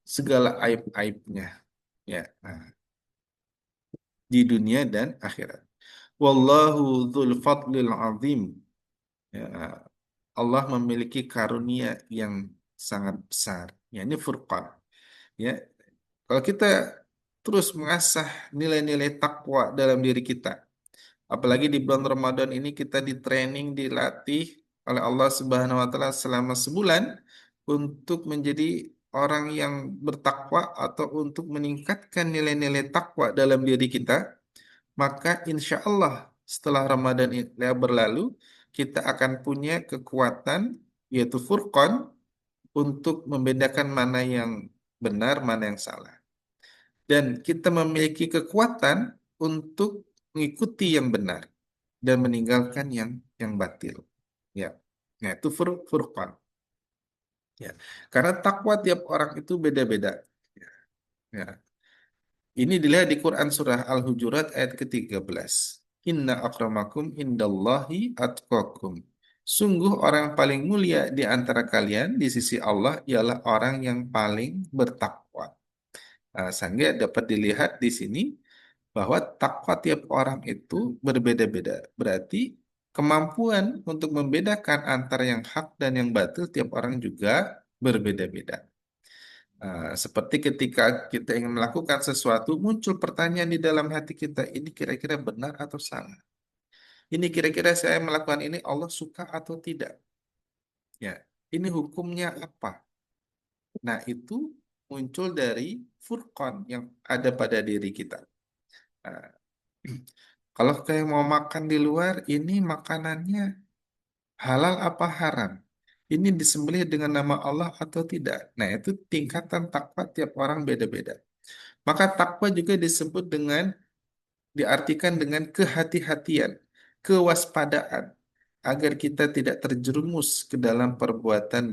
segala aib-aibnya. Ya, di dunia dan akhirat. Wallahu dzul fadlil azim. Ya, Allah memiliki karunia yang sangat besar. Ya, ini furqan. Ya, kalau kita terus mengasah nilai-nilai takwa dalam diri kita, apalagi di bulan Ramadan ini kita di training, dilatih oleh Allah Subhanahu wa taala selama sebulan untuk menjadi orang yang bertakwa atau untuk meningkatkan nilai-nilai takwa dalam diri kita, maka insya Allah setelah Ramadan ini berlalu, kita akan punya kekuatan yaitu furqan untuk membedakan mana yang benar, mana yang salah. Dan kita memiliki kekuatan untuk mengikuti yang benar dan meninggalkan yang batil. Ya, nah itu furqan. Ya, karena takwa tiap orang itu beda-beda. Ya, ini dilihat di Quran surah Al-Hujurat ayat ke-13. Inna akramakum indallahi atqakum. Sungguh orang yang paling mulia di antara kalian di sisi Allah ialah orang yang paling bertakwa. Sehingga dapat dilihat di sini bahwa takwa tiap orang itu berbeda-beda. Berarti kemampuan untuk membedakan antara yang hak dan yang batil tiap orang juga berbeda-beda. Seperti ketika kita ingin melakukan sesuatu, muncul pertanyaan di dalam hati kita, ini kira-kira benar atau salah? Ini kira-kira saya melakukan ini Allah suka atau tidak? Ya, ini hukumnya apa? Nah, itu muncul dari furqan yang ada pada diri kita. Nah, kalau kayak mau makan di luar, ini makanannya halal apa haram? Ini disembelih dengan nama Allah atau tidak? Nah, itu tingkatan takwa tiap orang beda-beda. Maka takwa juga disebut dengan, diartikan dengan kehati-hatian, kewaspadaan, agar kita tidak terjerumus ke dalam perbuatan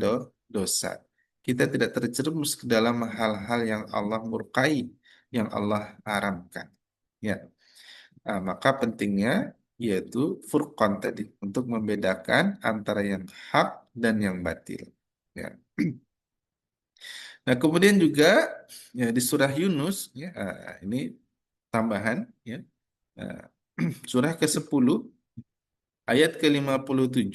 dosa. Kita tidak terjerumus ke dalam hal-hal yang Allah murkai, yang Allah haramkan. Ya. Maka pentingnya yaitu furqan tadi untuk membedakan antara yang hak dan yang batil. Ya. Nah, kemudian juga ya di surah Yunus, ya, ini tambahan, ya, surah ke-10 Ayat ke-57,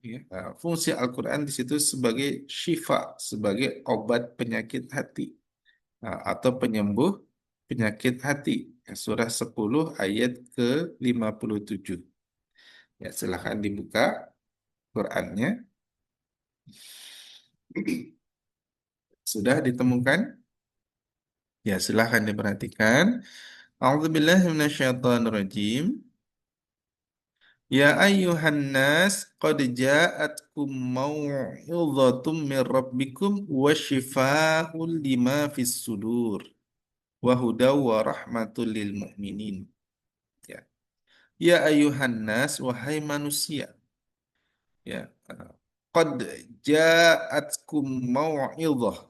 ya, fungsi Al-Quran di situ sebagai syifa, sebagai obat penyakit hati, atau penyembuh penyakit hati. Ya, surah 10 ayat ke-57. Ya, silahkan dibuka Qurannya. Sudah ditemukan? Ya, silahkan diperhatikan. A'udzubillahi minasyaitonirrajim. Ya ayyuhan nas qad ja'atkum mau'izatum mir rabbikum wa shifaa'un lima fis sudur wa hudaw wa rahmatul lil mu'minin. Ya. Ya ayyuhan nas, wahai manusia. Ya. Qad ja'atkum mau'izah.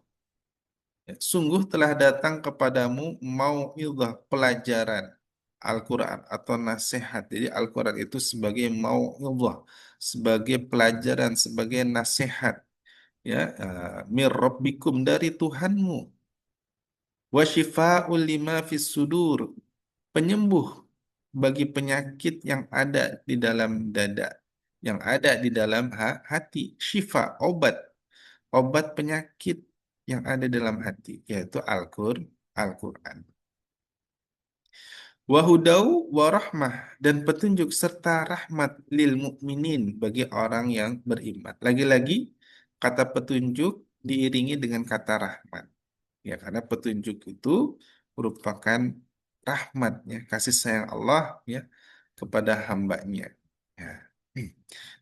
Ya, sungguh telah datang kepadamu mau'izah, pelajaran Al-Quran atau nasihat. Jadi Al-Quran itu sebagai mau'izah, sebagai pelajaran, sebagai nasihat. Ya, mir rabbikum, dari Tuhanmu. Wa syifa'ul lima fis sudur, penyembuh bagi penyakit yang ada di dalam dada, yang ada di dalam hati. Syifa, obat, obat penyakit yang ada dalam hati, yaitu Al-Quran. Wahudau warahmah, dan petunjuk serta rahmat lil mukminin, bagi orang yang beriman. Lagi-lagi kata petunjuk diiringi dengan kata rahmat. Ya, karena petunjuk itu merupakan rahmatnya, kasih sayang Allah, ya, kepada hambanya. Ya.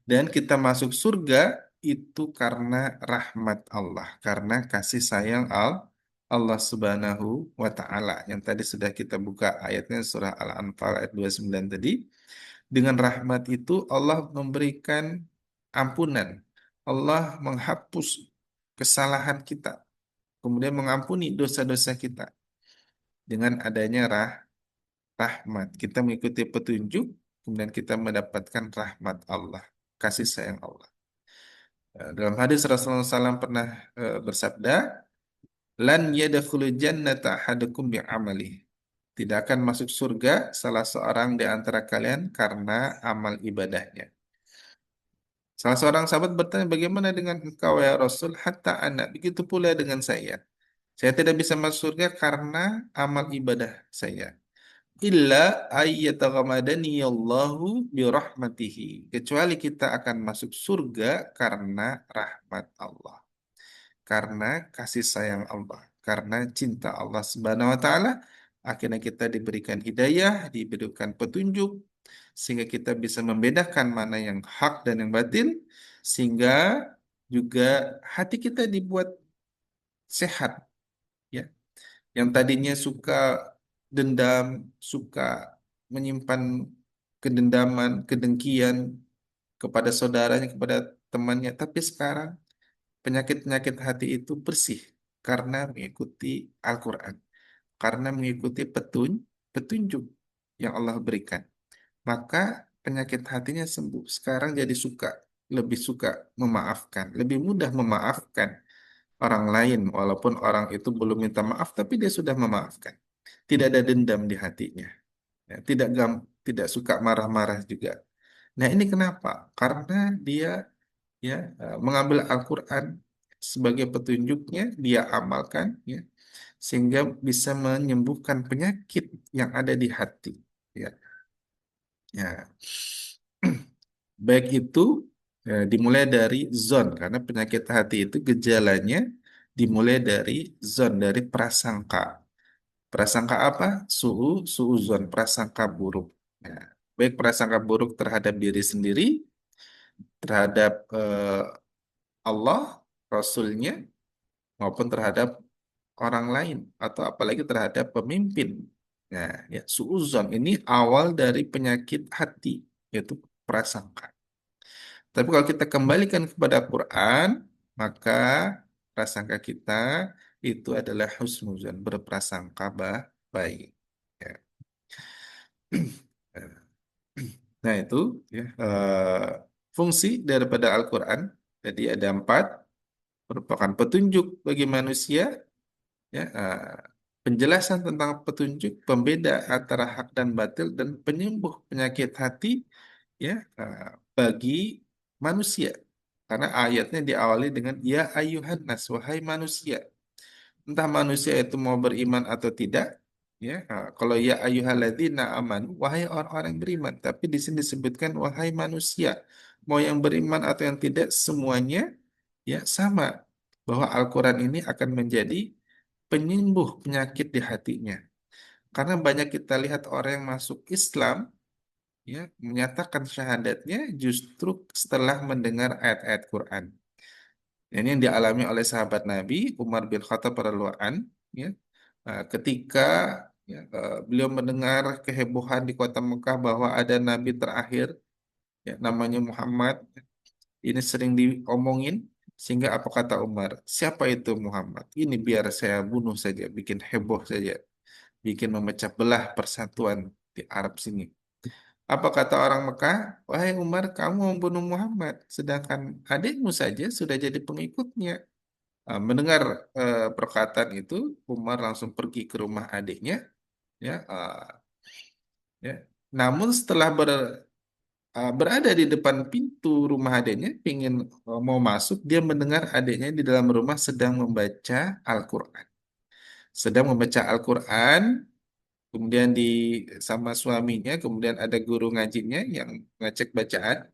Dan kita masuk surga itu karena rahmat Allah, karena kasih sayang Allah Subhanahu wa Ta'ala. Yang tadi sudah kita buka ayatnya, surah Al-Anfal ayat 29 tadi. Dengan rahmat itu Allah memberikan ampunan. Allah menghapus kesalahan kita, kemudian mengampuni dosa-dosa kita. Dengan adanya rahmat, kita mengikuti petunjuk, kemudian kita mendapatkan rahmat Allah, kasih sayang Allah. Dalam hadis Rasulullah SAW pernah bersabda, lan yadkhulul jannata ahadukum bi'amali. Tidak akan masuk surga salah seorang di antara kalian karena amal ibadahnya. Salah seorang sahabat bertanya, bagaimana dengan engkau ya Rasul? Hatta anak, begitu pula dengan saya. Saya tidak bisa masuk surga karena amal ibadah saya. Illa ayyataghamadani Allahu birahmatihi. Kecuali kita akan masuk surga karena rahmat Allah, karena kasih sayang Allah, karena cinta Allah Subhanahu wa taala, akhirnya kita diberikan hidayah, diberikan petunjuk, sehingga kita bisa membedakan mana yang hak dan yang batil, sehingga juga hati kita dibuat sehat, ya. Yang tadinya suka dendam, suka menyimpan kedendaman, kedengkian kepada saudaranya, kepada temannya, tapi sekarang penyakit-penyakit hati itu bersih karena mengikuti Al-Quran, karena mengikuti petunjuk yang Allah berikan. Maka penyakit hatinya sembuh. Sekarang jadi lebih suka memaafkan, lebih mudah memaafkan orang lain, walaupun orang itu belum minta maaf, tapi dia sudah memaafkan. Tidak ada dendam di hatinya. Ya, tidak suka marah-marah juga. Nah, ini kenapa? Karena dia, ya, mengambil Al-Quran sebagai petunjuknya, dia amalkan, ya, sehingga bisa menyembuhkan penyakit yang ada di hati, ya. Ya. Baik itu dimulai dari zon, karena penyakit hati itu gejalanya dimulai dari zon, dari prasangka. Prasangka apa? Suuzon, prasangka buruk. Ya. Baik prasangka buruk terhadap diri sendiri, terhadap Allah, Rasulnya, maupun terhadap orang lain, atau apalagi terhadap pemimpin. Nah, ya, suuzon ini awal dari penyakit hati, yaitu prasangka. Tapi kalau kita kembalikan kepada Quran, maka prasangka kita itu adalah husnuzon, berprasangka baik. Ya. Nah, itu, ya, fungsi daripada Al-Quran. Jadi ada 4, merupakan petunjuk bagi manusia, ya, penjelasan tentang petunjuk, pembeda antara hak dan batil, dan penyembuh penyakit hati, ya bagi manusia. Karena ayatnya diawali dengan ya ayuhan nas, wahai manusia. Entah manusia itu mau beriman atau tidak, ya. Kalau ya ayyuhalladzina amanu, wahai orang-orang yang beriman, tapi di sini disebutkan wahai manusia. Mau yang beriman atau yang tidak, semuanya ya sama, bahwa Al-Qur'an ini akan menjadi penyembuh penyakit di hatinya. Karena banyak kita lihat orang yang masuk Islam, ya, menyatakan syahadatnya justru setelah mendengar ayat-ayat Quran. Ini yang dialami oleh sahabat Nabi Umar bin Khattab radhiyallahu an, ya. Ketika beliau mendengar kehebohan di kota Mekah bahwa ada nabi terakhir, ya, namanya Muhammad, ini sering diomongin, sehingga apa kata Umar? Siapa itu Muhammad? Ini biar saya bunuh saja, bikin heboh saja, bikin memecah belah persatuan di Arab sini. Apa kata orang Mekah? Wahai Umar, kamu membunuh Muhammad, sedangkan adikmu saja sudah jadi pengikutnya. Mendengar perkataan itu, Umar langsung pergi ke rumah adiknya, ya, ya. Namun setelah berada di depan pintu rumah adiknya, ingin mau masuk, dia mendengar adiknya di dalam rumah sedang membaca Al-Quran. Sedang membaca Al-Quran, kemudian sama suaminya, kemudian ada guru ngajinya yang ngecek bacaan.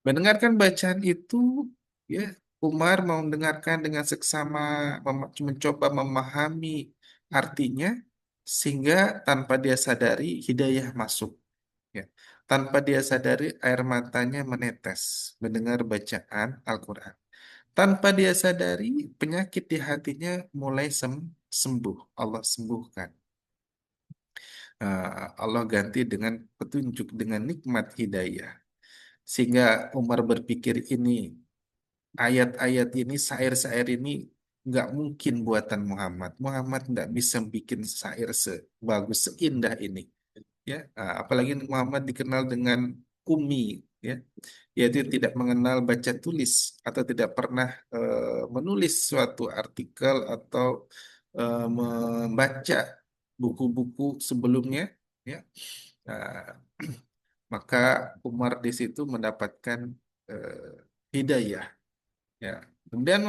Mendengarkan bacaan itu, ya, Umar mau mendengarkan dengan seksama, mencoba memahami artinya, sehingga tanpa dia sadari hidayah masuk. Ya. Tanpa dia sadari air matanya menetes mendengar bacaan Al-Quran. Tanpa dia sadari penyakit di hatinya mulai sembuh. Allah sembuhkan. Allah ganti dengan petunjuk, dengan nikmat hidayah. Sehingga Umar berpikir ini, ayat-ayat ini, syair-syair ini nggak mungkin buatan Muhammad. Muhammad nggak bisa bikin syair sebagus, seindah ini. Ya, apalagi Muhammad dikenal dengan ummi, ya, yaitu tidak mengenal baca tulis atau tidak pernah menulis suatu artikel atau membaca buku-buku sebelumnya, ya. Nah, maka Umar di situ mendapatkan hidayah, ya. Kemudian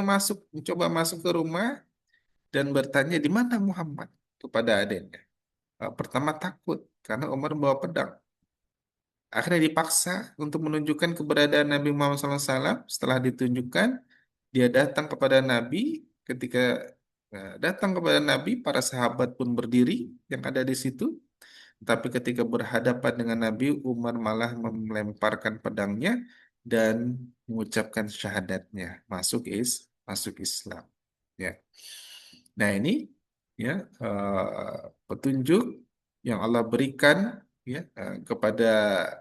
mencoba masuk ke rumah dan bertanya di mana Muhammad kepada adiknya. Pertama takut karena Umar bawa pedang. Akhirnya dipaksa untuk menunjukkan keberadaan Nabi Muhammad SAW. Setelah ditunjukkan, dia datang kepada Nabi. Ketika datang kepada Nabi, para sahabat pun berdiri yang ada di situ. Tapi ketika berhadapan dengan Nabi, Umar malah melemparkan pedangnya dan mengucapkan syahadatnya, masuk Islam. Ya. Nah ini, ya, petunjuk yang Allah berikan, ya, kepada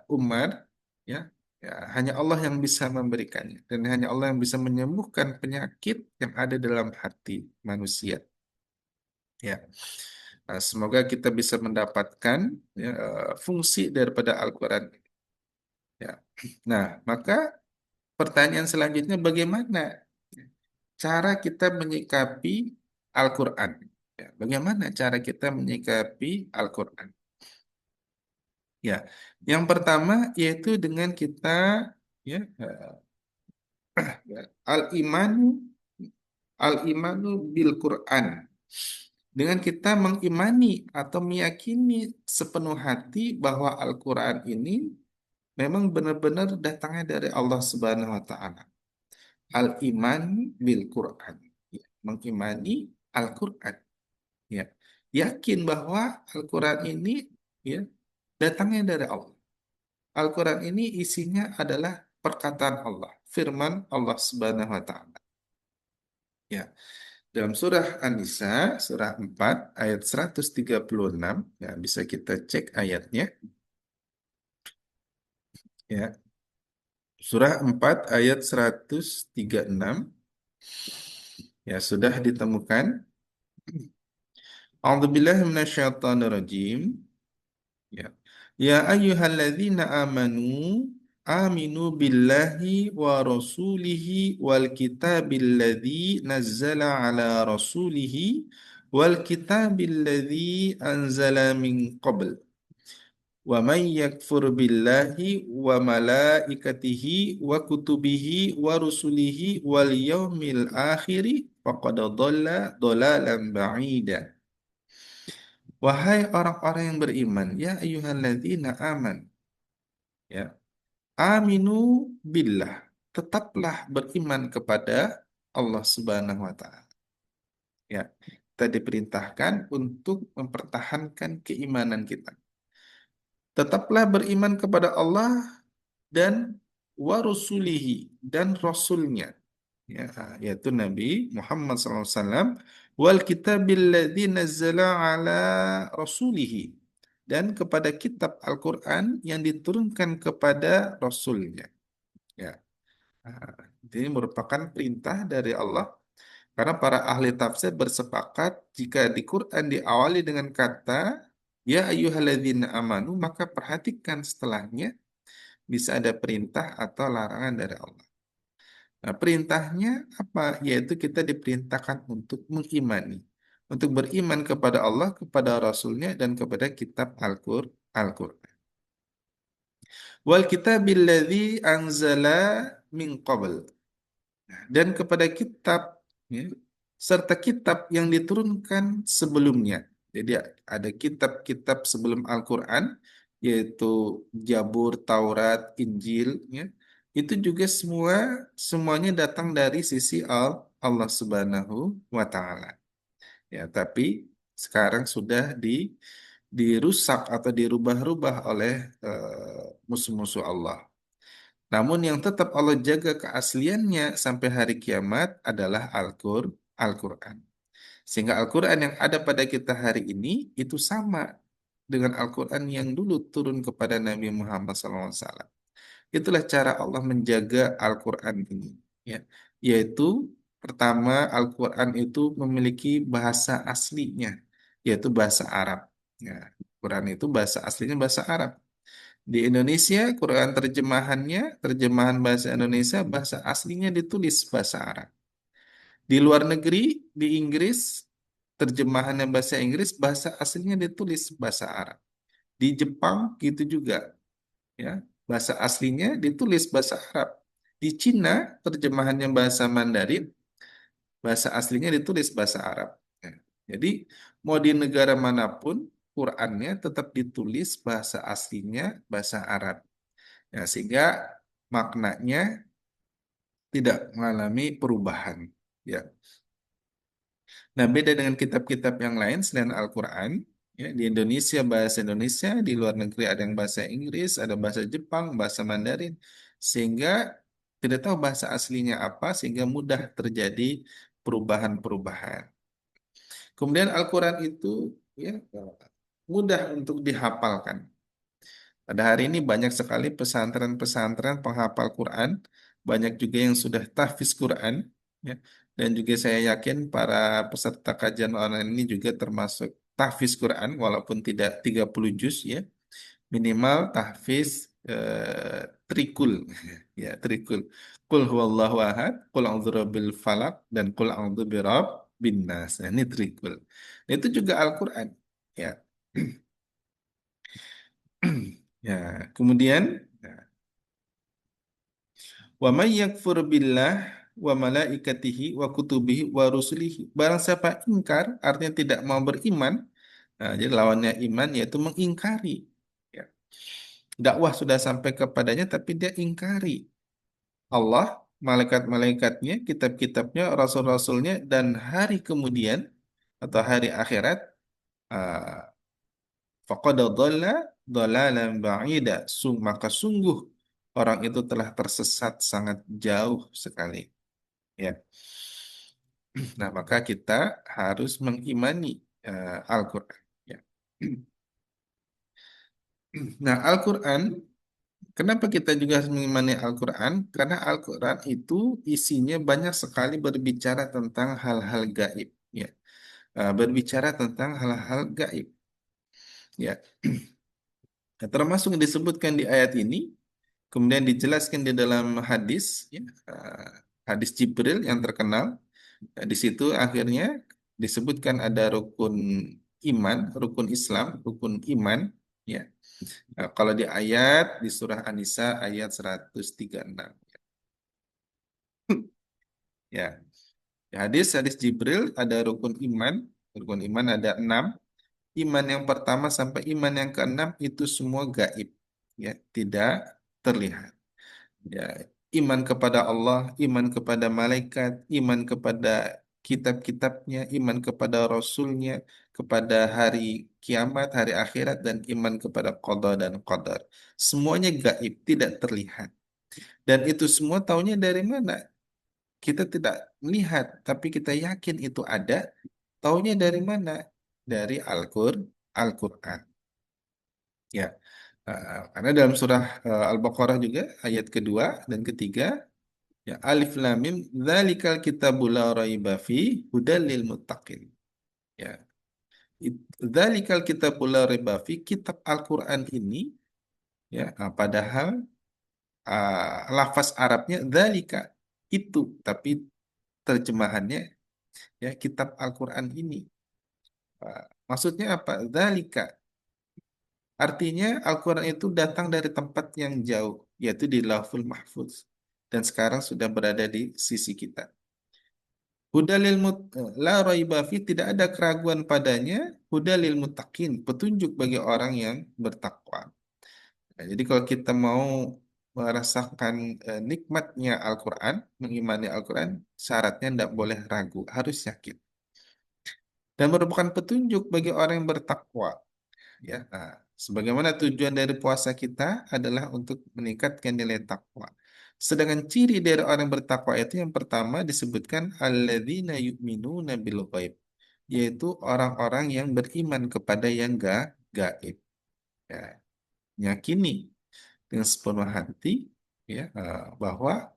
Umar, ya, ya, hanya Allah yang bisa memberikannya dan hanya Allah yang bisa menyembuhkan penyakit yang ada dalam hati manusia. Ya. Semoga kita bisa mendapatkan, ya, fungsi daripada Al-Quran. Ya. Nah, maka pertanyaan selanjutnya, bagaimana cara kita menyikapi Al-Quran? Ya, bagaimana cara kita menyikapi Al-Quran? Ya, yang pertama yaitu dengan kita, ya, ya, al-imanu al-imanu bil Quran. Dengan kita mengimani atau meyakini sepenuh hati bahwa Al-Quran ini memang benar-benar datangnya dari Allah Subhanahu wa taala. Al-iman bil Quran. Ya, mengimani Al-Quran. Ya. Yakin bahwa Al-Quran ini, ya, datangnya dari Allah. Al-Quran ini isinya adalah perkataan Allah, firman Allah Subhanahu wa taala. Ya. Dalam surah An-Nisa, surah 4 ayat 136, ya, bisa kita cek ayatnya, ya. Surah 4 ayat 136, ya, sudah ditemukan. A'udzubillahi minasyaitonirrajim. Ya. Ya ayyuhalladzina amanu aminu billahi wa rasulihi wal kitabil ladzi nazzala ala rasulihi wal kitabil ladzi anzala min qabl. Wa may yakfur billahi wa malaikatihi wa kutubihi wa rusulihi wal yaumil akhiri faqad dhalla dhalalan ba'ida. Wahai orang-orang yang beriman, ya ayyuhalladzina aman, ya, aminu billah, tetaplah beriman kepada Allah Subhanahu wa taala. Ya, kita diperintahkan untuk mempertahankan keimanan kita. Tetaplah beriman kepada Allah dan warusulihi dan Rasulnya, ya, yaitu Nabi Muhammad SAW, wal kitabil ladzi nazzala ala rasulihi, dan kepada kitab Al-Quran yang diturunkan kepada Rasulnya. Ya, ini merupakan perintah dari Allah karena para ahli tafsir bersepakat jika di Quran diawali dengan kata ya ayyuhalladzina amanu, maka perhatikan setelahnya bisa ada perintah atau larangan dari Allah. Nah, perintahnya apa? Yaitu kita diperintahkan untuk mengimani, untuk beriman kepada Allah, kepada Rasulnya, dan kepada kitab Al-Quran. Wal kitabil ladzi anzala min qabl, dan kepada kitab, ya, serta kitab yang diturunkan sebelumnya. Jadi ada kitab-kitab sebelum Al-Quran, yaitu Jabur, Taurat, Injil, ya. Itu juga semuanya datang dari sisi Allah Subhanahu wa taala. Ya, tapi sekarang sudah dirusak atau dirubah-rubah oleh musuh-musuh Allah. Namun yang tetap Allah jaga keasliannya sampai hari kiamat adalah Al-Quran. Sehingga Al-Quran yang ada pada kita hari ini itu sama dengan Al-Quran yang dulu turun kepada Nabi Muhammad SAW. Itulah cara Allah menjaga Al-Quran ini. Ya. Yaitu pertama, Al-Quran itu memiliki bahasa aslinya, yaitu bahasa Arab. Ya. Quran itu bahasa aslinya bahasa Arab. Di Indonesia, Quran terjemahannya, terjemahan bahasa Indonesia, bahasa aslinya ditulis bahasa Arab. Di luar negeri, di Inggris, terjemahannya bahasa Inggris, bahasa aslinya ditulis bahasa Arab. Di Jepang, gitu juga, ya, bahasa aslinya ditulis bahasa Arab. Di Cina, terjemahannya bahasa Mandarin, bahasa aslinya ditulis bahasa Arab. Ya. Jadi, mau di negara manapun, Qurannya tetap ditulis bahasa aslinya bahasa Arab. Ya, sehingga maknanya tidak mengalami perubahan. Ya. Nah, beda dengan kitab-kitab yang lain selain Al-Quran, ya, di Indonesia bahasa Indonesia, di luar negeri ada yang bahasa Inggris, ada bahasa Jepang, bahasa Mandarin, sehingga tidak tahu bahasa aslinya apa, sehingga mudah terjadi perubahan-perubahan. Kemudian Al-Quran itu, ya, mudah untuk dihafalkan. Pada hari ini banyak sekali pesantren-pesantren penghafal Quran, banyak juga yang sudah tahfiz Quran, ya. Dan juga saya yakin para peserta kajian online ini juga termasuk tahfiz Quran, walaupun tidak 30 juz, ya, minimal tahfiz trikul, ya, trikul. Qul huwallahu ahad, qul a'udzu birabbil falaq, dan qul a'udzu birabbin nas. Nah, ini trikul. Itu juga Al-Quran, ya. Ya, kemudian, ya, wa may yakfur billah wa malaikatihi wa kutubihi wa rusulihi. Barang siapa ingkar, artinya tidak mau beriman. Nah, jadi lawannya iman yaitu mengingkari. Ya. Dakwah sudah sampai kepadanya tapi dia ingkari Allah, malaikat-malaikatnya, kitab-kitabnya, rasul-rasulnya, dan hari kemudian atau hari akhirat. ah, Faqad dhalla dhalalan ba'ida. Maka sungguh orang itu telah tersesat sangat jauh sekali. Ya. Nah, maka kita harus mengimani Al-Quran. Ya. Nah, Al-Quran, kenapa kita juga harus mengimani Al-Quran? Karena Al-Quran itu isinya banyak sekali berbicara tentang hal-hal gaib. Ya. Berbicara tentang hal-hal gaib. Ya. Nah, termasuk yang disebutkan di ayat ini, kemudian dijelaskan di dalam hadis, ya, hadis Jibril yang terkenal. Nah, di situ akhirnya disebutkan ada rukun iman, rukun Islam, rukun iman. Ya. Kalau di ayat di surah An-Nisa ayat 136. Ya. Di hadis Jibril ada rukun iman. Rukun iman ada 6. Iman yang pertama sampai iman yang keenam itu semua gaib. Ya, tidak terlihat. Ya, iman kepada Allah, iman kepada malaikat, iman kepada kitab-kitabnya, iman kepada Rasulnya, kepada hari kiamat, hari akhirat, dan iman kepada qada dan qadar. Semuanya gaib, tidak terlihat. Dan itu semua taunya dari mana? Kita tidak melihat, tapi kita yakin itu ada. Taunya dari mana? Dari Al-Quran. Ya, karena dalam surah Al-Baqarah juga ayat kedua dan ketiga. Ya, Alif Lam Mim, dzalikal kitabul la raiba fi hudal lil muttaqin. Ya, dzalikal kitabul la raiba fi kitab Al-Qur'an ini ya, padahal lafaz Arabnya dzalika itu, tapi terjemahannya ya kitab Al-Qur'an ini. Maksudnya apa? Dzalika artinya Al-Qur'an itu datang dari tempat yang jauh, yaitu di Lauhul Mahfuz dan sekarang sudah berada di sisi kita. La raiba fi tidak ada keraguan padanya, hudalil muttaqin, petunjuk bagi orang yang bertakwa. Nah, jadi kalau kita mau merasakan nikmatnya Al-Quran, mengimani Al-Quran, syaratnya tidak boleh ragu, harus yakin. Dan merupakan petunjuk bagi orang yang bertakwa. Ya, nah, sebagaimana tujuan dari puasa kita adalah untuk meningkatkan nilai takwa. Sedangkan ciri dari orang yang bertakwa itu yang pertama disebutkan alladzina yu'minuna bil ghaib, yaitu orang-orang yang beriman kepada yang gaib. Ya, yakini dengan sepenuh hati ya bahwa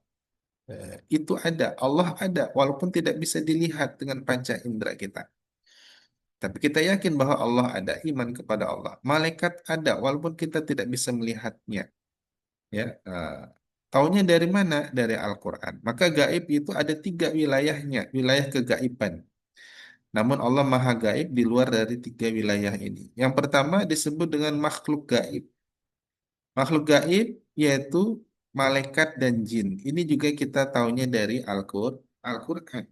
itu ada, Allah ada walaupun tidak bisa dilihat dengan panca indera kita. Tapi kita yakin bahwa Allah ada, iman kepada Allah. Malaikat ada, walaupun kita tidak bisa melihatnya. Ya, taunya dari mana? Dari Al-Quran. Maka gaib itu ada tiga wilayahnya, wilayah kegaiban. Namun Allah Maha Gaib di luar dari tiga wilayah ini. Yang pertama disebut dengan makhluk gaib. Makhluk gaib yaitu malaikat dan jin. Ini juga kita taunya dari Al-Quran.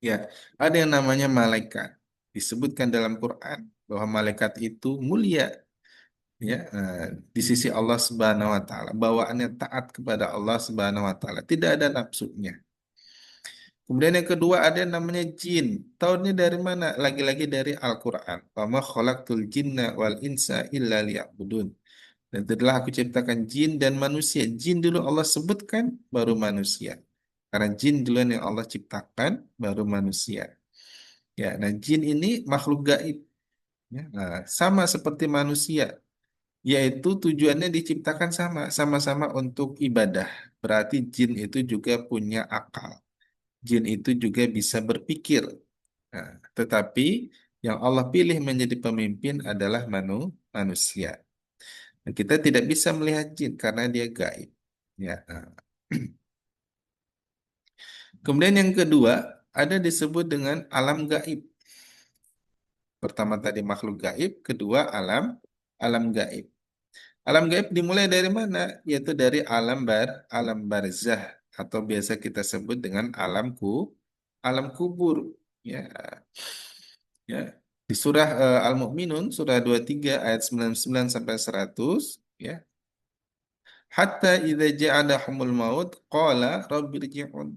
Ya, ada yang namanya malaikat. Disebutkan dalam Quran bahwa malaikat itu mulia, ya, di sisi Allah Subhanahu wa taala. Bawaannya taat kepada Allah Subhanahu wa taala, tidak ada nafsunya. Kemudian yang kedua ada yang namanya jin. Tahunnya dari mana? Lagi-lagi dari Al-Quran. Wa ma khalaqtul jinna wal insa illa liya'budun. Dan setelah aku ciptakan jin dan manusia. Jin dulu Allah sebutkan, baru manusia. Karena jin duluan yang Allah ciptakan, baru manusia. Ya, nah jin ini makhluk gaib. Ya, nah, sama seperti manusia, yaitu tujuannya diciptakan sama-sama untuk ibadah. Berarti jin itu juga punya akal. Jin itu juga bisa berpikir. Nah, tetapi yang Allah pilih menjadi pemimpin adalah manusia. Nah, kita tidak bisa melihat jin karena dia gaib. Ya. Kemudian yang kedua ada disebut dengan alam gaib. Pertama tadi makhluk gaib, kedua alam gaib. Alam gaib dimulai dari mana? Yaitu dari alam barzah atau biasa kita sebut dengan alam kubur. Ya, ya. Di surah Al-Mu'minun surah 23 ayat 99 sampai 100, ya. Hatta idza ja'alahumul maut qala rabbirji'un.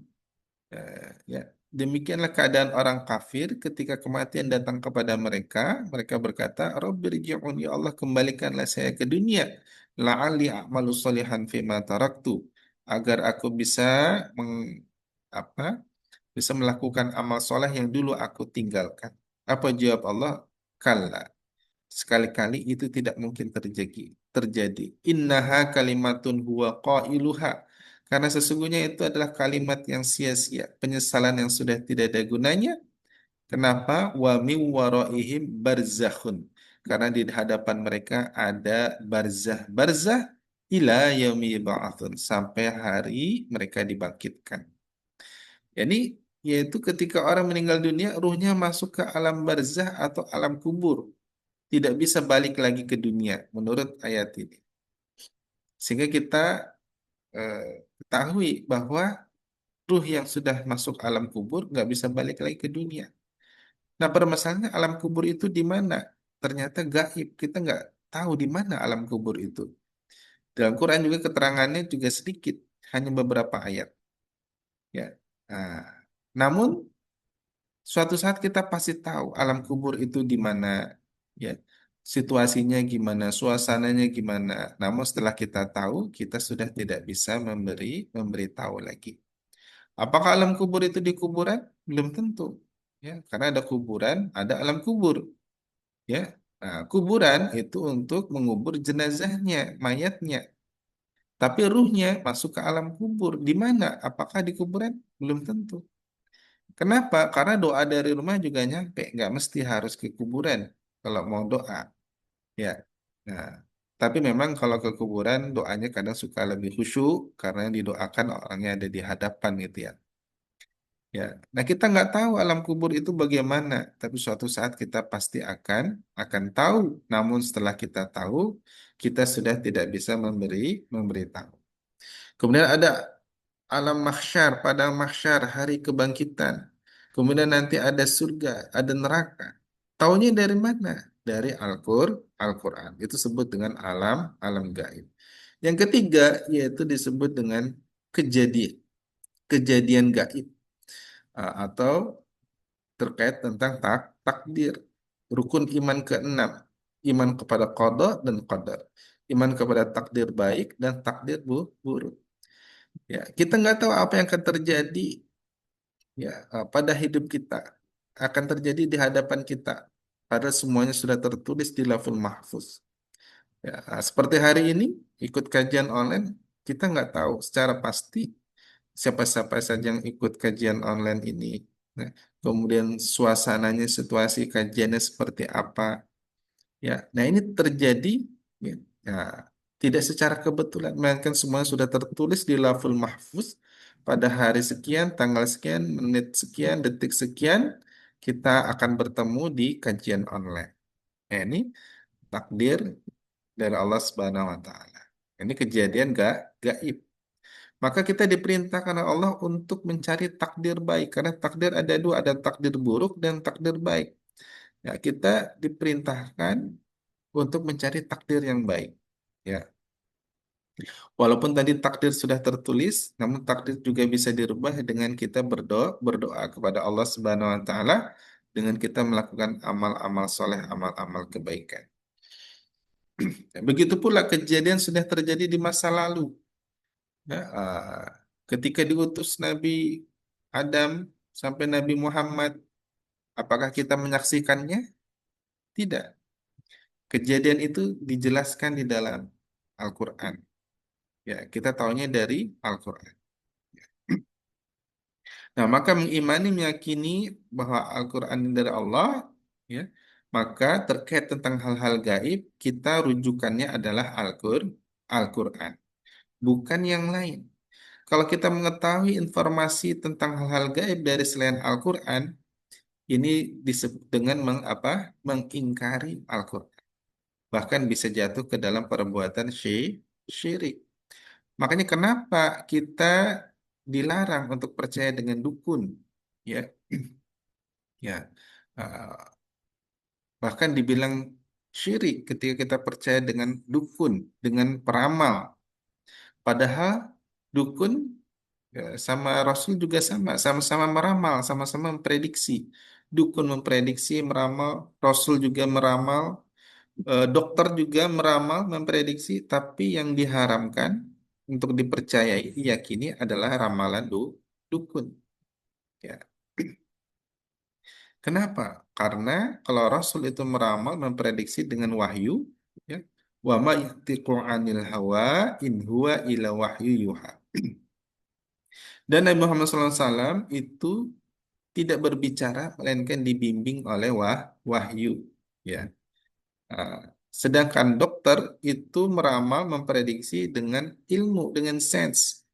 Ya, demikianlah keadaan orang kafir ketika kematian datang kepada mereka. Mereka berkata, Rabbirji'un, ya Allah kembalikanlah saya ke dunia. La'alli a'malu solihan fima taraktu. Agar aku bisa meng, apa, bisa melakukan amal soleh yang dulu aku tinggalkan. Apa jawab Allah? Kalla. Sekali-kali itu tidak mungkin terjadi. Innaha kalimatun huwa qailuha. Karena sesungguhnya itu adalah kalimat yang sia-sia, penyesalan yang sudah tidak ada gunanya. Kenapa? Wa min waraihim barzakhun. Karena di hadapan mereka ada barzah. Barzah ila yaumi yub'atsun. Sampai hari mereka dibangkitkan. Yani yaitu ketika orang meninggal dunia, ruhnya masuk ke alam barzah atau alam kubur. tidak bisa balik lagi ke dunia menurut ayat ini. Sehingga kita eh, ketahui bahwa ruh yang sudah masuk alam kubur nggak bisa balik lagi ke dunia. Nah, permasalahannya alam kubur itu di mana? Ternyata gaib. Kita nggak tahu di mana alam kubur itu. Dalam Quran juga keterangannya juga sedikit, hanya beberapa ayat. Ya. Nah, namun suatu saat kita pasti tahu alam kubur itu di mana, ya, situasinya gimana, suasananya gimana. Namun setelah kita tahu, kita sudah tidak bisa memberi tahu lagi. Apakah alam kubur itu di kuburan? Belum tentu. Ya, karena ada kuburan, ada alam kubur. Ya, nah, kuburan itu untuk mengubur jenazahnya, mayatnya. Tapi ruhnya masuk ke alam kubur. Di mana? Apakah di kuburan? Belum tentu. Kenapa? Karena doa dari rumah juga nyampe, nggak mesti harus ke kuburan kalau mau doa. Ya. Nah, tapi memang kalau ke kuburan doanya kadang suka lebih khusyuk karena yang didoakan orangnya ada di hadapan gitu ya. Ya. Nah, kita nggak tahu alam kubur itu bagaimana, tapi suatu saat kita pasti akan tahu. Namun setelah kita tahu, kita sudah tidak bisa memberi tahu. Kemudian ada alam mahsyar, padang mahsyar, hari kebangkitan. Kemudian nanti ada surga, ada neraka. Taunya dari mana? Dari Al-Quran. Itu disebut dengan alam gaib. Yang ketiga yaitu disebut dengan kejadian, kejadian gaib. Atau terkait tentang takdir. Rukun iman keenam, iman kepada qada dan qadar. Iman kepada takdir baik dan takdir buruk. Ya, kita nggak tahu apa yang akan terjadi, ya, pada hidup kita, akan terjadi di hadapan kita. Padahal semuanya sudah tertulis di Lauhul Mahfuz. Ya, seperti hari ini ikut kajian online, kita nggak tahu secara pasti siapa-siapa saja yang ikut kajian online ini. Nah, kemudian suasananya, situasi kajiannya seperti apa. Ya, nah ini terjadi, ya, ya, tidak secara kebetulan, melainkan semua sudah tertulis di Lauhul Mahfuz pada hari sekian, tanggal sekian, menit sekian, detik sekian, kita akan bertemu di kajian online. Nah, ini takdir dari Allah Subhanahu wa taala. Ini kejadian gaib. Maka kita diperintahkan oleh Allah untuk mencari takdir baik karena takdir ada dua, ada takdir buruk dan takdir baik. Ya, kita diperintahkan untuk mencari takdir yang baik. Ya, walaupun tadi takdir sudah tertulis, namun takdir juga bisa dirubah dengan kita berdoa kepada Allah Subhanahu wa taala dengan kita melakukan amal-amal soleh, amal-amal kebaikan. Begitu pula kejadian sudah terjadi di masa lalu. Ya, ketika diutus Nabi Adam sampai Nabi Muhammad, apakah kita menyaksikannya? Tidak. Kejadian itu dijelaskan di dalam Al-Quran. Ya, kita tahunya dari Al-Quran. Nah, maka mengimani, meyakini bahwa Al-Quran ini dari Allah, ya, maka terkait tentang hal-hal gaib, kita rujukannya adalah Al-Quran, bukan yang lain. Kalau kita mengetahui informasi tentang hal-hal gaib dari selain Al-Quran, ini disebut dengan mengingkari Al-Quran. Bahkan bisa jatuh ke dalam perbuatan syirik. Makanya kenapa kita dilarang untuk percaya dengan dukun, ya, ya. Uh, Bahkan dibilang syirik ketika kita percaya dengan dukun, dengan peramal. Padahal dukun, ya, sama Rasul juga sama-sama meramal, sama-sama memprediksi. Dukun memprediksi, meramal, Rasul juga meramal, dokter juga meramal, memprediksi, tapi yang diharamkan untuk dipercayai, diyakini adalah ramalan dukun. Ya. Kenapa? Karena kalau Rasul itu meramal, memprediksi dengan wahyu, ya, wa ma yantiqu 'anil hawa in huwa illa wahyu yuha. Dan Nabi Muhammad SAW itu tidak berbicara melainkan dibimbing oleh wahyu, ya. Ah, sedangkan dokter itu meramal, memprediksi dengan ilmu, dengan sense,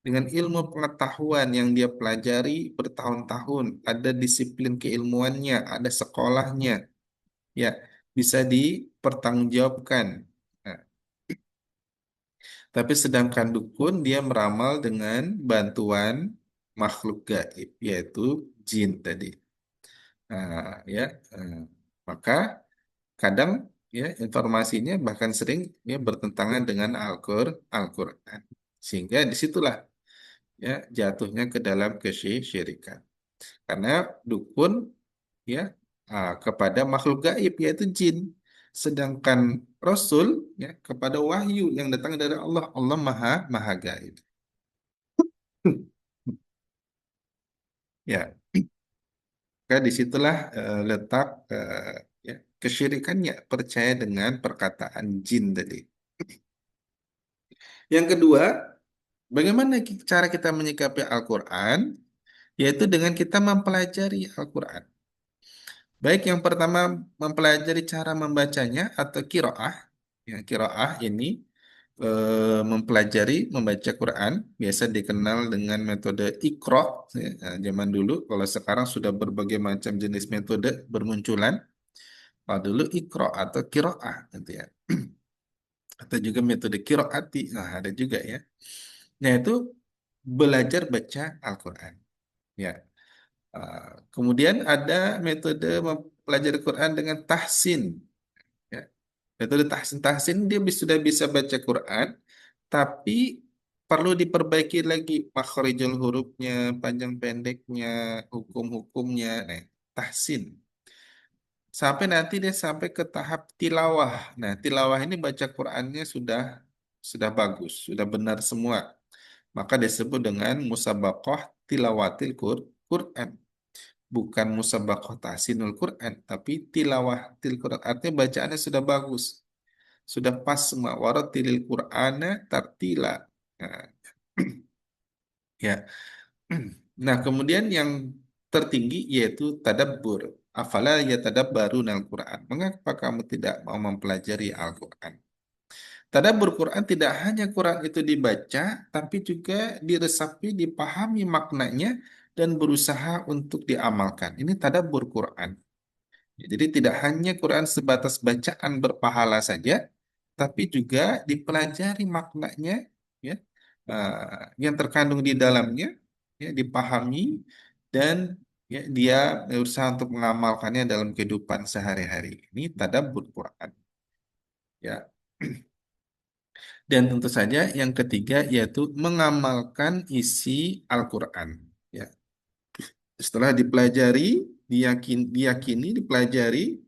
dengan ilmu pengetahuan yang dia pelajari bertahun-tahun, ada disiplin keilmuannya, ada sekolahnya, ya. bisa dipertanggungjawabkan. Nah, tapi sedangkan dukun dia meramal dengan bantuan makhluk gaib, yaitu jin tadi. Ya, eh, maka kadang ya informasinya bahkan sering ya bertentangan dengan Al-Quran. Sehingga disitulah ya jatuhnya ke dalam kesyirikan. Karena dukun ya kepada makhluk gaib yaitu jin. Sedangkan Rasul ya kepada wahyu yang datang dari Allah. Allah Maha Maha Gaib. Ya, maka disitulah letak ya, kesyirikannya percaya dengan perkataan jin tadi. Yang kedua, bagaimana cara kita menyikapi Al-Quran? Yaitu dengan kita mempelajari Al-Quran. Baik yang pertama mempelajari cara membacanya atau kiroah. Ya, kiroah ini mempelajari membaca Quran biasa dikenal dengan metode Iqra ya, zaman dulu. Kalau sekarang sudah berbagai macam jenis metode bermunculan. Kalau dulu Iqra atau kiroah gitu ya. Atau juga metode kiroati. Nah, ada juga ya. Nah, itu belajar baca Al-Quran. Ya. Kemudian ada metode mempelajari Quran dengan tahsin. Ya. Metode tahsin dia sudah bisa baca Quran, tapi perlu diperbaiki lagi makharijul hurufnya, panjang pendeknya, hukum-hukumnya. Nah, tahsin. Sampai nanti dia sampai ke tahap tilawah. Nah, tilawah ini baca Qurannya sudah bagus, sudah benar semua. Maka disebut dengan musabaqah tilawatil Quran. Bukan musabaqah tahsinul Quran, tapi tilawah til Quran. Artinya bacaannya sudah bagus, sudah pas semua. Waratilil Qur'ana tartila. Nah, ya. Nah, kemudian yang tertinggi yaitu tadabbur. Afala yatadabbarun al-Quran. Mengapa kamu tidak mau mempelajari Al-Quran? Tadabbur Quran tidak hanya Quran itu dibaca, tapi juga diresapi, dipahami maknanya, dan berusaha untuk diamalkan. Ini tadabbur Quran. Ya, jadi tidak hanya Quran sebatas bacaan berpahala saja, tapi juga dipelajari maknanya, ya, yang terkandung di dalamnya, ya, dipahami dan ya, dia berusaha untuk mengamalkannya dalam kehidupan sehari-hari. Ini tadabbur Quran. Ya. Dan tentu saja yang ketiga yaitu mengamalkan isi Al-Quran. Ya. Setelah dipelajari, diyakini, dipelajari,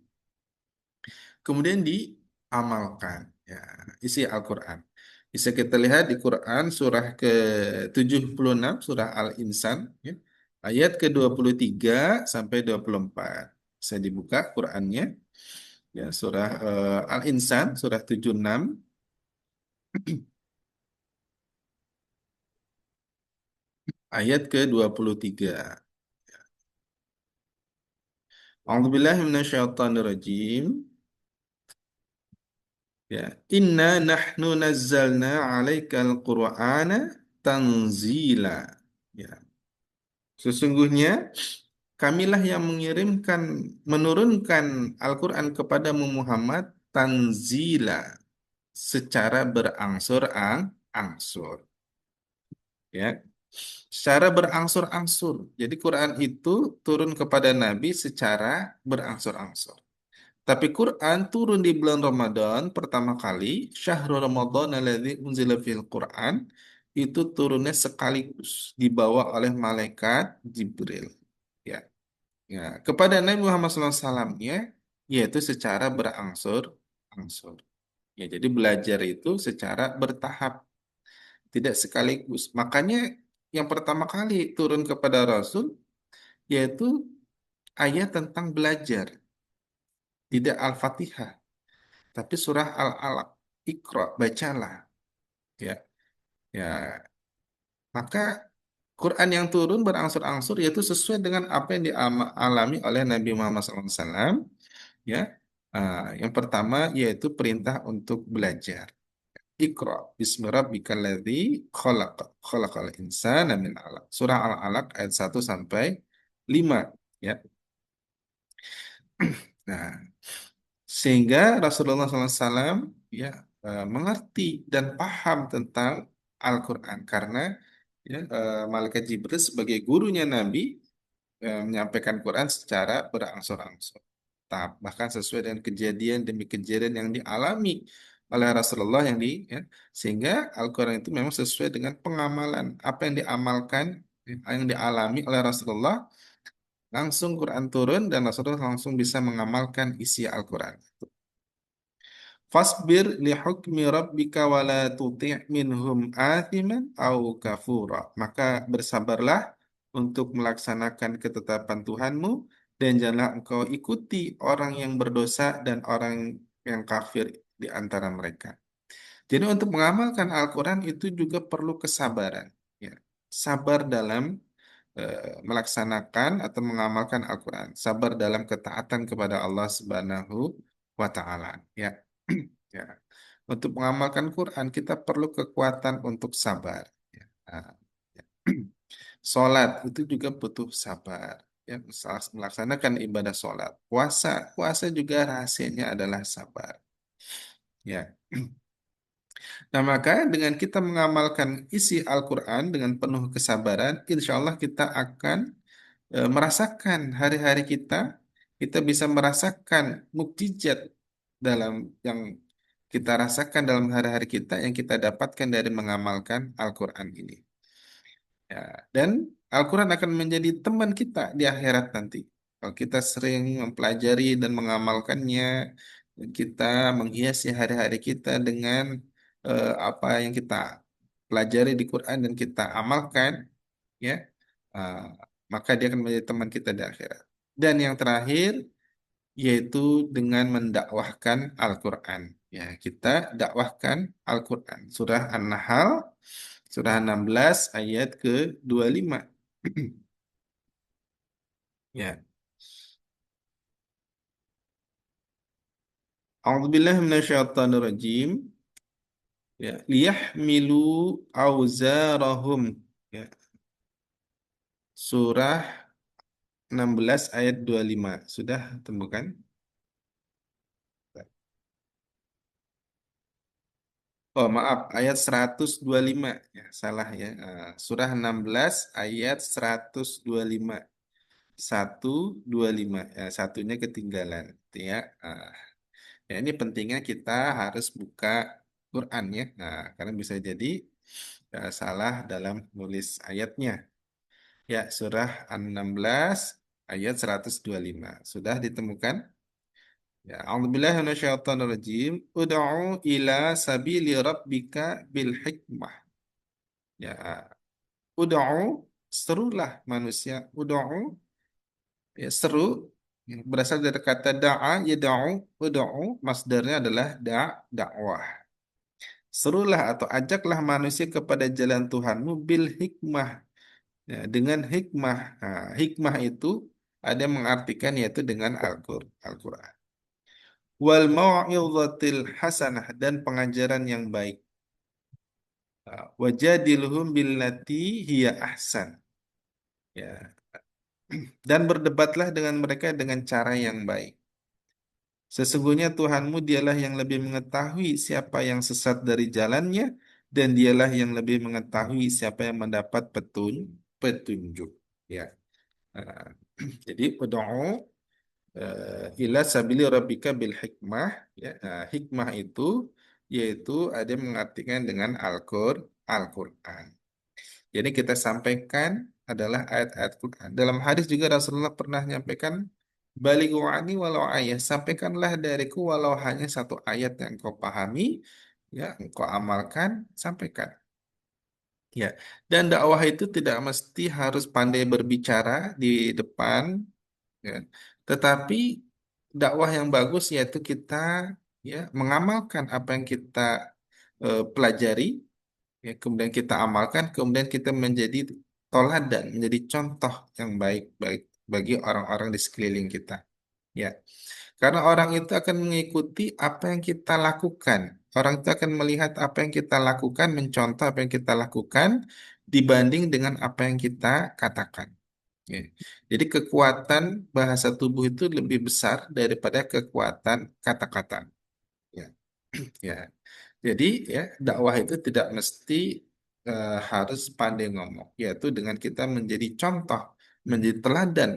kemudian diamalkan ya, isi Al-Quran. Bisa kita lihat di Quran surah ke-76 surah Al-Insan ya, ayat ke-23 sampai 24. Saya dibuka Qurannya ya surah Al-Insan surah 76 ayat ke-23. A'udzubillahi minasyaitonirrajim. Ya, inna nahnu nazzalna 'alaikal Qur'ana tanzila. Ya, sesungguhnya kamilah yang menurunkan Al-Quran kepadamu Muhammad tanzila secara berangsur-angsur. Ya, secara berangsur-angsur. Jadi Quran itu turun kepada Nabi secara berangsur-angsur. Tapi Quran turun di bulan Ramadan pertama kali, syahrul Ramadan alladzi unzila fil Quran, itu turunnya sekaligus dibawa oleh malaikat Jibril. Ya, ya. Kepada Nabi Muhammad SAW ya, yaitu secara berangsur-angsur. Ya, jadi belajar itu secara bertahap, tidak sekaligus. Makanya yang pertama kali turun kepada Rasul yaitu ayat tentang belajar, tidak Al-Fatihah. Tapi surah Al-Alaq, Iqra, bacalah. Ya, ya. Maka Quran yang turun berangsur-angsur yaitu sesuai dengan apa yang dialami oleh Nabi Muhammad SAW. Ya, yang pertama yaitu perintah untuk belajar. Iqra, bismi rabbikal ladzi khalaq, khalaqal insana min 'alaq. Surah Al-Alaq ayat 1 sampai 5. Ya. Nah, Sehingga Rasulullah SAW ya mengerti dan paham tentang Al-Quran karena ya, Malaikat Jibril sebagai gurunya Nabi menyampaikan Quran secara berangsur-angsur. Bahkan sesuai dengan kejadian demi kejadian yang dialami oleh Rasulullah sehingga Al-Quran itu memang sesuai dengan pengamalan apa yang diamalkan yang dialami oleh Rasulullah langsung Quran turun dan Rasulullah langsung bisa mengamalkan isi Al-Quran. Fasbir li hukmi rabbika wa la tuti' minhum athiman au kafura. Maka bersabarlah untuk melaksanakan ketetapan Tuhanmu dan janganlah engkau ikuti orang yang berdosa dan orang yang kafir di antara mereka. Jadi untuk mengamalkan Al-Quran itu juga perlu kesabaran. Ya. Sabar dalam melaksanakan atau mengamalkan Al-Quran. Sabar dalam ketaatan kepada Allah Subhanahu wa Ta'ala. Ya. Ya. Untuk mengamalkan Quran kita perlu kekuatan untuk sabar. Ya. Nah, ya. Sholat itu juga butuh sabar. Ya, melaksanakan ibadah sholat. Puasa juga rahasianya adalah sabar. Ya. Nah, maka dengan kita mengamalkan isi Al-Quran dengan penuh kesabaran, insya Allah kita akan merasakan hari-hari kita bisa merasakan mukjizat dalam yang kita rasakan dalam hari-hari kita yang kita dapatkan dari mengamalkan Al-Quran ini. Ya, dan Al-Quran akan menjadi teman kita di akhirat nanti. Kalau kita sering mempelajari dan mengamalkannya, dan kita menghiasi hari-hari kita dengan apa yang kita pelajari di Quran dan kita amalkan, ya, uh, maka dia akan menjadi teman kita di akhirat. Dan yang terakhir, yaitu dengan mendakwahkan Al-Quran. Ya, kita dakwahkan Al-Quran. Surah An-Nahl, surah 16 ayat ke-25. Ya. A'udzubillahi minasyaitonirrajim. Ya, liyahmilu auzarahum. Ya, surah 16 ayat 25. Sudah temukan? Oh, maaf, ayat 125. Ya, salah ya. Surah 16 ayat 125. 125. Ya, satunya ketinggalan. Ya, ya ini pentingnya kita harus buka Quran ya. Nah, karena bisa jadi salah dalam nulis ayatnya. Ya, surah An-16 ayat 125. Sudah ditemukan? Ya, a'udzubillahi minasyaitonirrajim. Ud'u ila sabili rabbika bil hikmah. Ya, ud'u serulah manusia. Ud'u ya, seru ya, berasal dari kata da'a yad'u. Ud'u masdarnya adalah dakwah. Serulah atau ajaklah manusia kepada jalan Tuhanmu bil hikmah. Ya, dengan hikmah. Nah, hikmah itu ada yang mengartikan yaitu dengan Al-Quran. Wal mau'izatil hasanah dan pengajaran yang baik. Wajadilhum billati hiya ahsan. Ya, dan berdebatlah dengan mereka dengan cara yang baik. Sesungguhnya Tuhanmu dialah yang lebih mengetahui siapa yang sesat dari jalannya dan dialah yang lebih mengetahui siapa yang mendapat petunjuk. Ya. Nah, jadi ila sabili rabbika bil hikmah ya. Nah, hikmah itu yaitu ada yang mengartikan dengan Al-Qur'an. Jadi kita sampaikan adalah ayat-ayat Quran. Dalam hadis juga Rasulullah pernah menyampaikan balighu anni walau ayat, sampaikanlah dariku walau hanya satu ayat yang engkau pahami, ya, engkau amalkan, sampaikan. Ya, dan dakwah itu tidak mesti harus pandai berbicara di depan, ya. Tetapi dakwah yang bagus yaitu kita ya mengamalkan apa yang kita pelajari, ya, kemudian kita amalkan, kemudian kita menjadi toladan, menjadi contoh yang baik-baik bagi orang-orang di sekeliling kita. Ya, karena orang itu akan mengikuti apa yang kita lakukan. Orang itu akan melihat apa yang kita lakukan, mencontoh apa yang kita lakukan dibanding dengan apa yang kita katakan. Ya. Jadi kekuatan bahasa tubuh itu lebih besar daripada kekuatan kata-kata. Ya. Ya. Jadi ya dakwah itu tidak mesti harus pandai ngomong, yaitu dengan kita menjadi contoh, menjadi teladan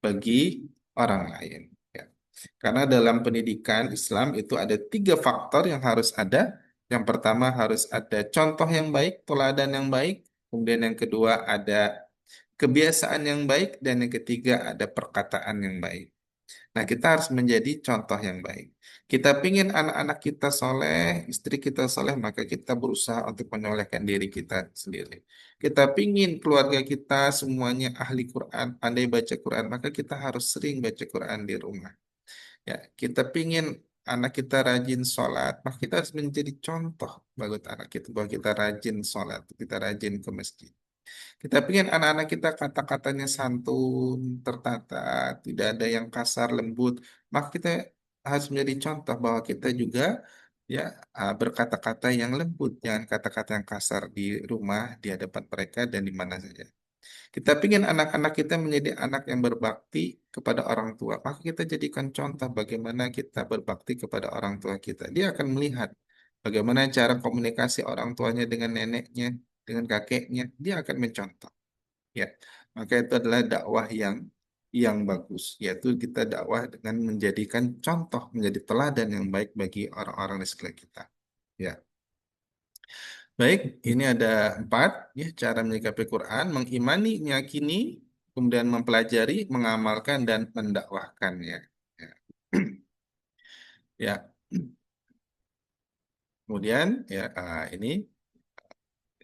bagi orang lain. Ya. Karena dalam pendidikan Islam itu ada tiga faktor yang harus ada. Yang pertama harus ada contoh yang baik, teladan yang baik. Kemudian yang kedua ada kebiasaan yang baik, dan yang ketiga ada perkataan yang baik. Nah, kita harus menjadi contoh yang baik. Kita pingin anak-anak kita soleh, istri kita soleh, maka kita berusaha untuk menyolehkan diri kita sendiri. Kita pingin keluarga kita semuanya ahli Quran, pandai baca Quran, maka kita harus sering baca Quran di rumah. Ya, kita pingin anak kita rajin sholat, maka kita harus menjadi contoh bagi anak kita bahwa kita rajin sholat, kita rajin ke masjid. Kita ingin anak-anak kita kata-katanya santun, tertata, tidak ada yang kasar, lembut. Maka kita harus menjadi contoh bahwa kita juga ya berkata-kata yang lembut, jangan kata-kata yang kasar di rumah, di hadapan mereka dan di mana saja. Kita ingin anak-anak kita menjadi anak yang berbakti kepada orang tua. Maka kita jadikan contoh bagaimana kita berbakti kepada orang tua kita. Dia akan melihat bagaimana cara komunikasi orang tuanya dengan neneknya, dengan kakeknya. Dia akan mencontoh. Ya, maka itu adalah dakwah yang bagus, yaitu kita dakwah dengan menjadikan contoh, menjadi teladan yang baik bagi orang-orang di sekitar kita. Ya, baik, ini ada empat ya cara menyikapi Quran: mengimani, meyakini, kemudian mempelajari, mengamalkan, dan mendakwahkannya. Ya, ya. Kemudian ya ini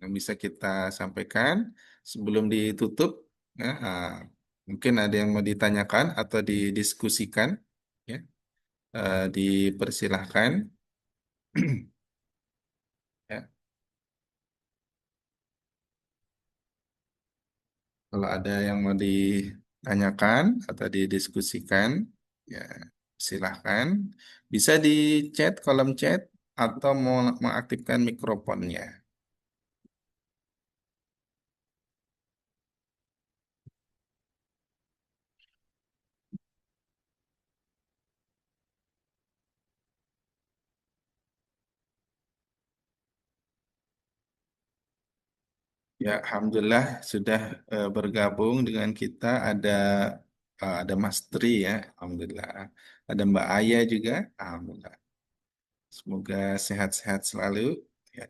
yang bisa kita sampaikan sebelum ditutup. Ya, mungkin ada yang mau ditanyakan atau didiskusikan. Ya, dipersilahkan. Ya, kalau ada yang mau ditanyakan atau didiskusikan, ya silahkan. Bisa di chat, kolom chat, atau mau mengaktifkan mikrofonnya. Ya, alhamdulillah sudah bergabung dengan kita. Ada Mas Tri ya, alhamdulillah. Ada Mbak Aya juga, alhamdulillah. Semoga sehat-sehat selalu. Ya.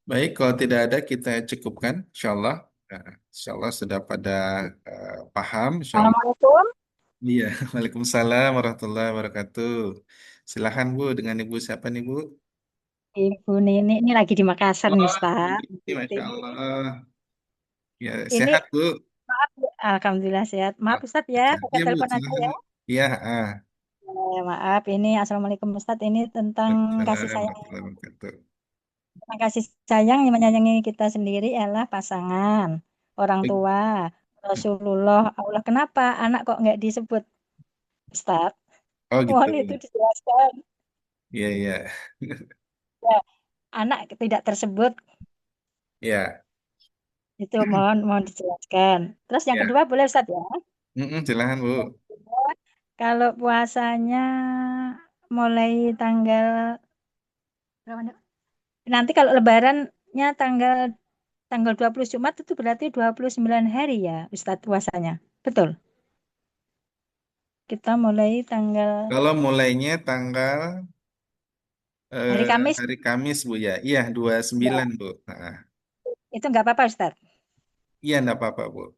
Baik, kalau tidak ada kita cukupkan, insya Allah. Nah, insya Allah sudah pada paham, insya Allah. Assalamualaikum. Iya, Waalaikumsalam warahmatullahi wabarakatuh. Silahkan Bu, dengan Ibu siapa nih Bu? Ibu Nini ini lagi di Makassar nih, Oh, Bu Ustaz. Nini, Masya Allah. Ya, Ini sehat Bu. maaf, ya. Alhamdulillah sehat. Maaf Ustaz ya, Oke, pakai iya Bu, telepon aja silahkan ya. Bu. Iya, Maaf, ini Assalamualaikum Ustaz. Ini tentang kasih Waalaikumsalam sayang. warahmatullahi wabarakatuh. Tentang kasih sayang yang menyayangi kita sendiri ialah pasangan, orang Baik. tua, Rasulullah, Allah. Kenapa anak kok nggak disebut Ustaz? Oh gitu. Mohon itu dijelaskan. Iya, iya. Ya, anak tidak tersebut Iya, itu mohon mohon dijelaskan. Terus yang iya. kedua boleh Ustaz ya? Silahkan Bu. Kalau puasanya mulai tanggal berapa nih? Nanti kalau lebarannya tanggal tanggal 20 Jumat itu berarti 29 hari ya Ustadz puasanya. Betul. Kita mulai tanggal Kalau mulainya tanggal hari Kamis hari Kamis Bu ya. Iya, 29 ya. Bu. Itu nggak apa-apa Ustadz. Iya, enggak apa-apa Bu.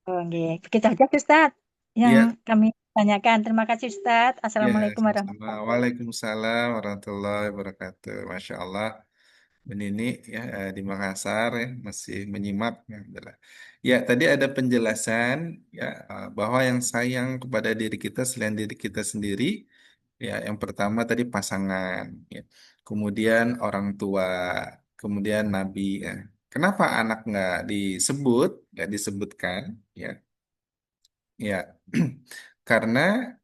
Oh, nggih. Begitu aja Ustadz yang Iya, kami tanyakan. Terima kasih Ustadz. iya, Assalamualaikum sama-sama. warahmatullahi wabarakatuh. Waalaikumsalam warahmatullahi wabarakatuh. Masya Allah. Ini ya di Makassar ya masih menyimak ya, Alhamdulillah. Ya, tadi ada penjelasan ya bahwa yang sayang kepada diri kita selain diri kita sendiri ya yang pertama tadi pasangan ya. Kemudian orang tua, kemudian nabi ya. Kenapa anak nggak disebutkan ya? Ya, karena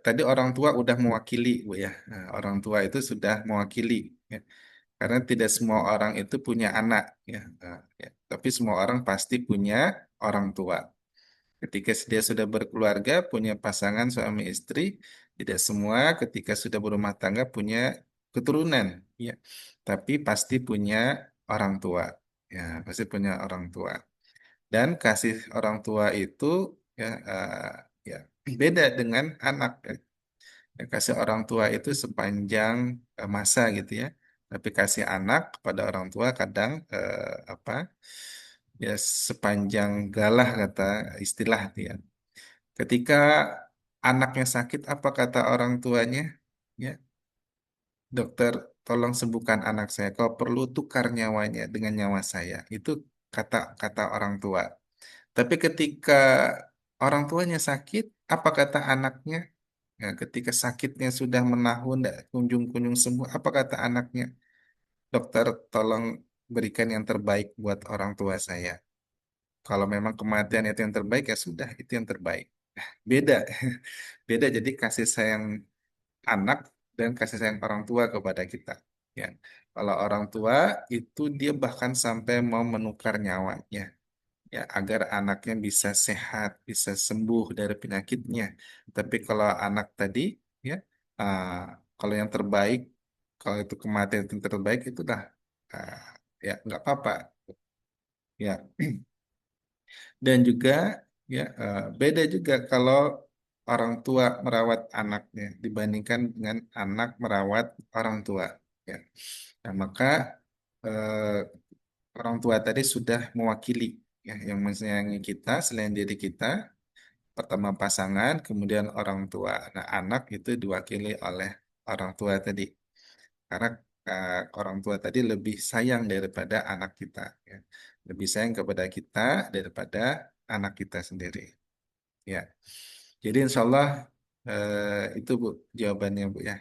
tadi orang tua udah mewakili, Bu ya. Nah, orang tua itu sudah mewakili. Ya. Karena tidak semua orang itu punya anak, ya. Ya. Tapi semua orang pasti punya orang tua. Ketika dia sudah berkeluarga, punya pasangan suami istri, tidak semua ketika sudah berumah tangga punya keturunan, ya. Tapi pasti punya orang tua, ya, pasti punya orang tua. Dan kasih orang tua itu, ya, ya beda dengan anak. Ya. Ya, kasih orang tua itu sepanjang masa gitu ya. Tapi kasih anak kepada orang tua kadang apa? Ya sepanjang galah kata istilah dia. Ketika anaknya sakit, apa kata orang tuanya? Ya, dokter, tolong sembuhkan anak saya. Kalau perlu tukar nyawanya dengan nyawa saya. Itu kata kata orang tua. Tapi ketika orang tuanya sakit, apa kata anaknya? Ya, ketika sakitnya sudah menahun, tidak kunjung-kunjung sembuh, apa kata anaknya? Dokter, tolong berikan yang terbaik buat orang tua saya. Kalau memang kematian itu yang terbaik, ya sudah, itu yang terbaik. Beda, beda. Jadi kasih sayang anak dan kasih sayang orang tua kepada kita. Ya, kalau orang tua itu dia bahkan sampai mau menukar nyawanya, ya agar anaknya bisa sehat, bisa sembuh dari penyakitnya. Tapi kalau anak tadi, ya, ah, kalau yang terbaik, kalau itu kematian yang terbaik itu dah, ah, ya nggak apa-apa, ya. Dan juga, ya, beda juga kalau orang tua merawat anaknya dibandingkan dengan anak merawat orang tua. Ya. Nah, maka eh, orang tua tadi sudah mewakili, ya, yang menyayangi kita selain diri kita. Pertama pasangan, kemudian orang tua. Nah, anak itu diwakili oleh orang tua tadi. Karena orang tua tadi lebih sayang daripada anak kita. Ya. Lebih sayang kepada kita daripada anak kita sendiri. Ya. Jadi insya Allah itu Bu jawabannya Bu ya.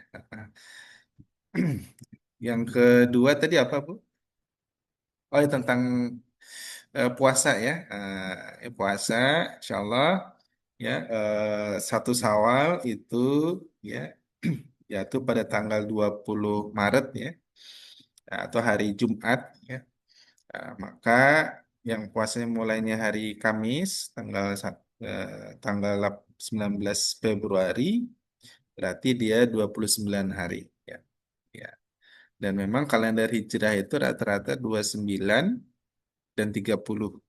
Yang kedua tadi apa Bu? Oh ya, tentang puasa ya. Puasa insya Allah ya, 1 Syawal itu, ya, yaitu pada tanggal 20 Maret ya, atau hari Jumat ya. Maka yang puasanya mulainya hari Kamis tanggal 19 Februari, berarti dia 29 hari ya. Ya. Dan memang kalender Hijrah itu rata-rata 29 dan 30.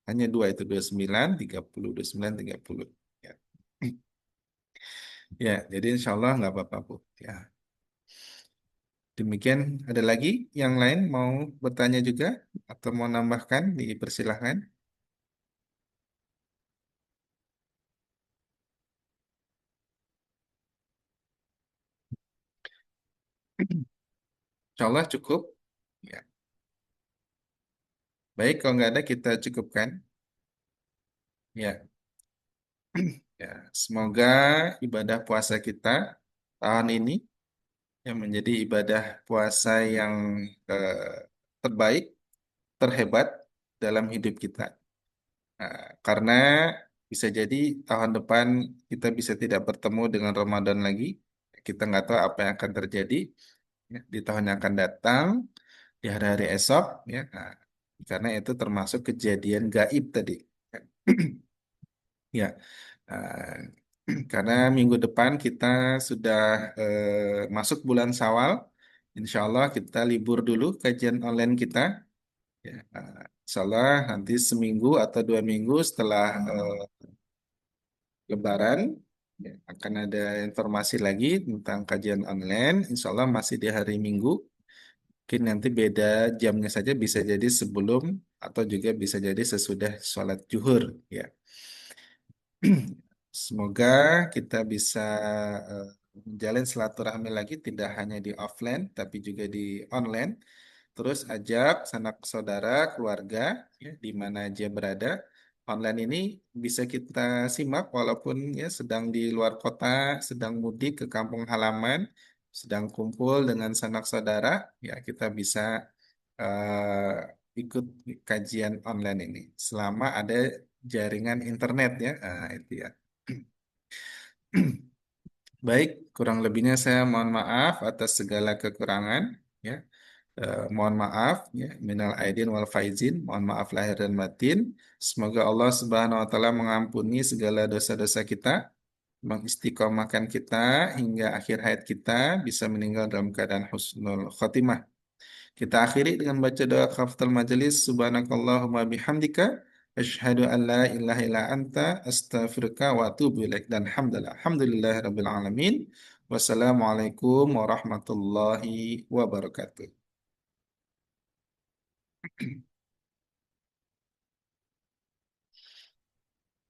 Hanya dua itu, 29, 30, 29, 30. Ya. Ya, jadi insya Allah nggak apa-apa Bu. Ya. Demikian, ada lagi yang lain mau bertanya juga atau mau nambahkan, dipersilahkan. Insya Allah cukup. Ya. Baik, kalau nggak ada kita cukupkan. Ya, ya. Semoga ibadah puasa kita tahun ini yang menjadi ibadah puasa yang terbaik, terhebat dalam hidup kita. Nah, karena bisa jadi tahun depan kita bisa tidak bertemu dengan Ramadan lagi. Kita nggak tahu apa yang akan terjadi, ya, di tahun yang akan datang, di hari-hari esok. Ya. Nah, karena itu termasuk kejadian gaib tadi. Ya, karena minggu depan kita sudah masuk bulan Syawal. Insya Allah kita libur dulu kajian online kita. Ya, insya Allah nanti seminggu atau 2 minggu setelah Lebaran, ya, akan ada informasi lagi tentang kajian online. Insya Allah masih di hari Minggu. Mungkin nanti beda jamnya saja, bisa jadi sebelum atau juga bisa jadi sesudah sholat zuhur. Ya. Semoga kita bisa eh, menjalin silaturahmi lagi tidak hanya di offline tapi juga di online. Terus ajak sanak saudara, keluarga, ya, di mana aja berada. Online ini bisa kita simak walaupun ya sedang di luar kota, sedang mudik ke kampung halaman, sedang kumpul dengan sanak saudara, ya kita bisa ikut kajian online ini selama ada jaringan internet ya. Itu ya. Baik, kurang lebihnya saya mohon maaf atas segala kekurangan. Ya. Mohon maaf ya, minal aidin wal faizin, mohon maaf lahir dan batin. Semoga Allah Subhanahu wa taala mengampuni segala dosa-dosa kita, mengistiqomahkan kita hingga akhir hayat kita bisa meninggal dalam keadaan husnul khotimah. Kita akhiri dengan baca doa kafatul majelis. Subhanakallahumma bihamdika asyhadu an la ilaha illa anta astaghfiruka wa atubu ilaik. Dan alhamdulillahirabbil alamin. Wassalamualaikum warahmatullahi wabarakatuh.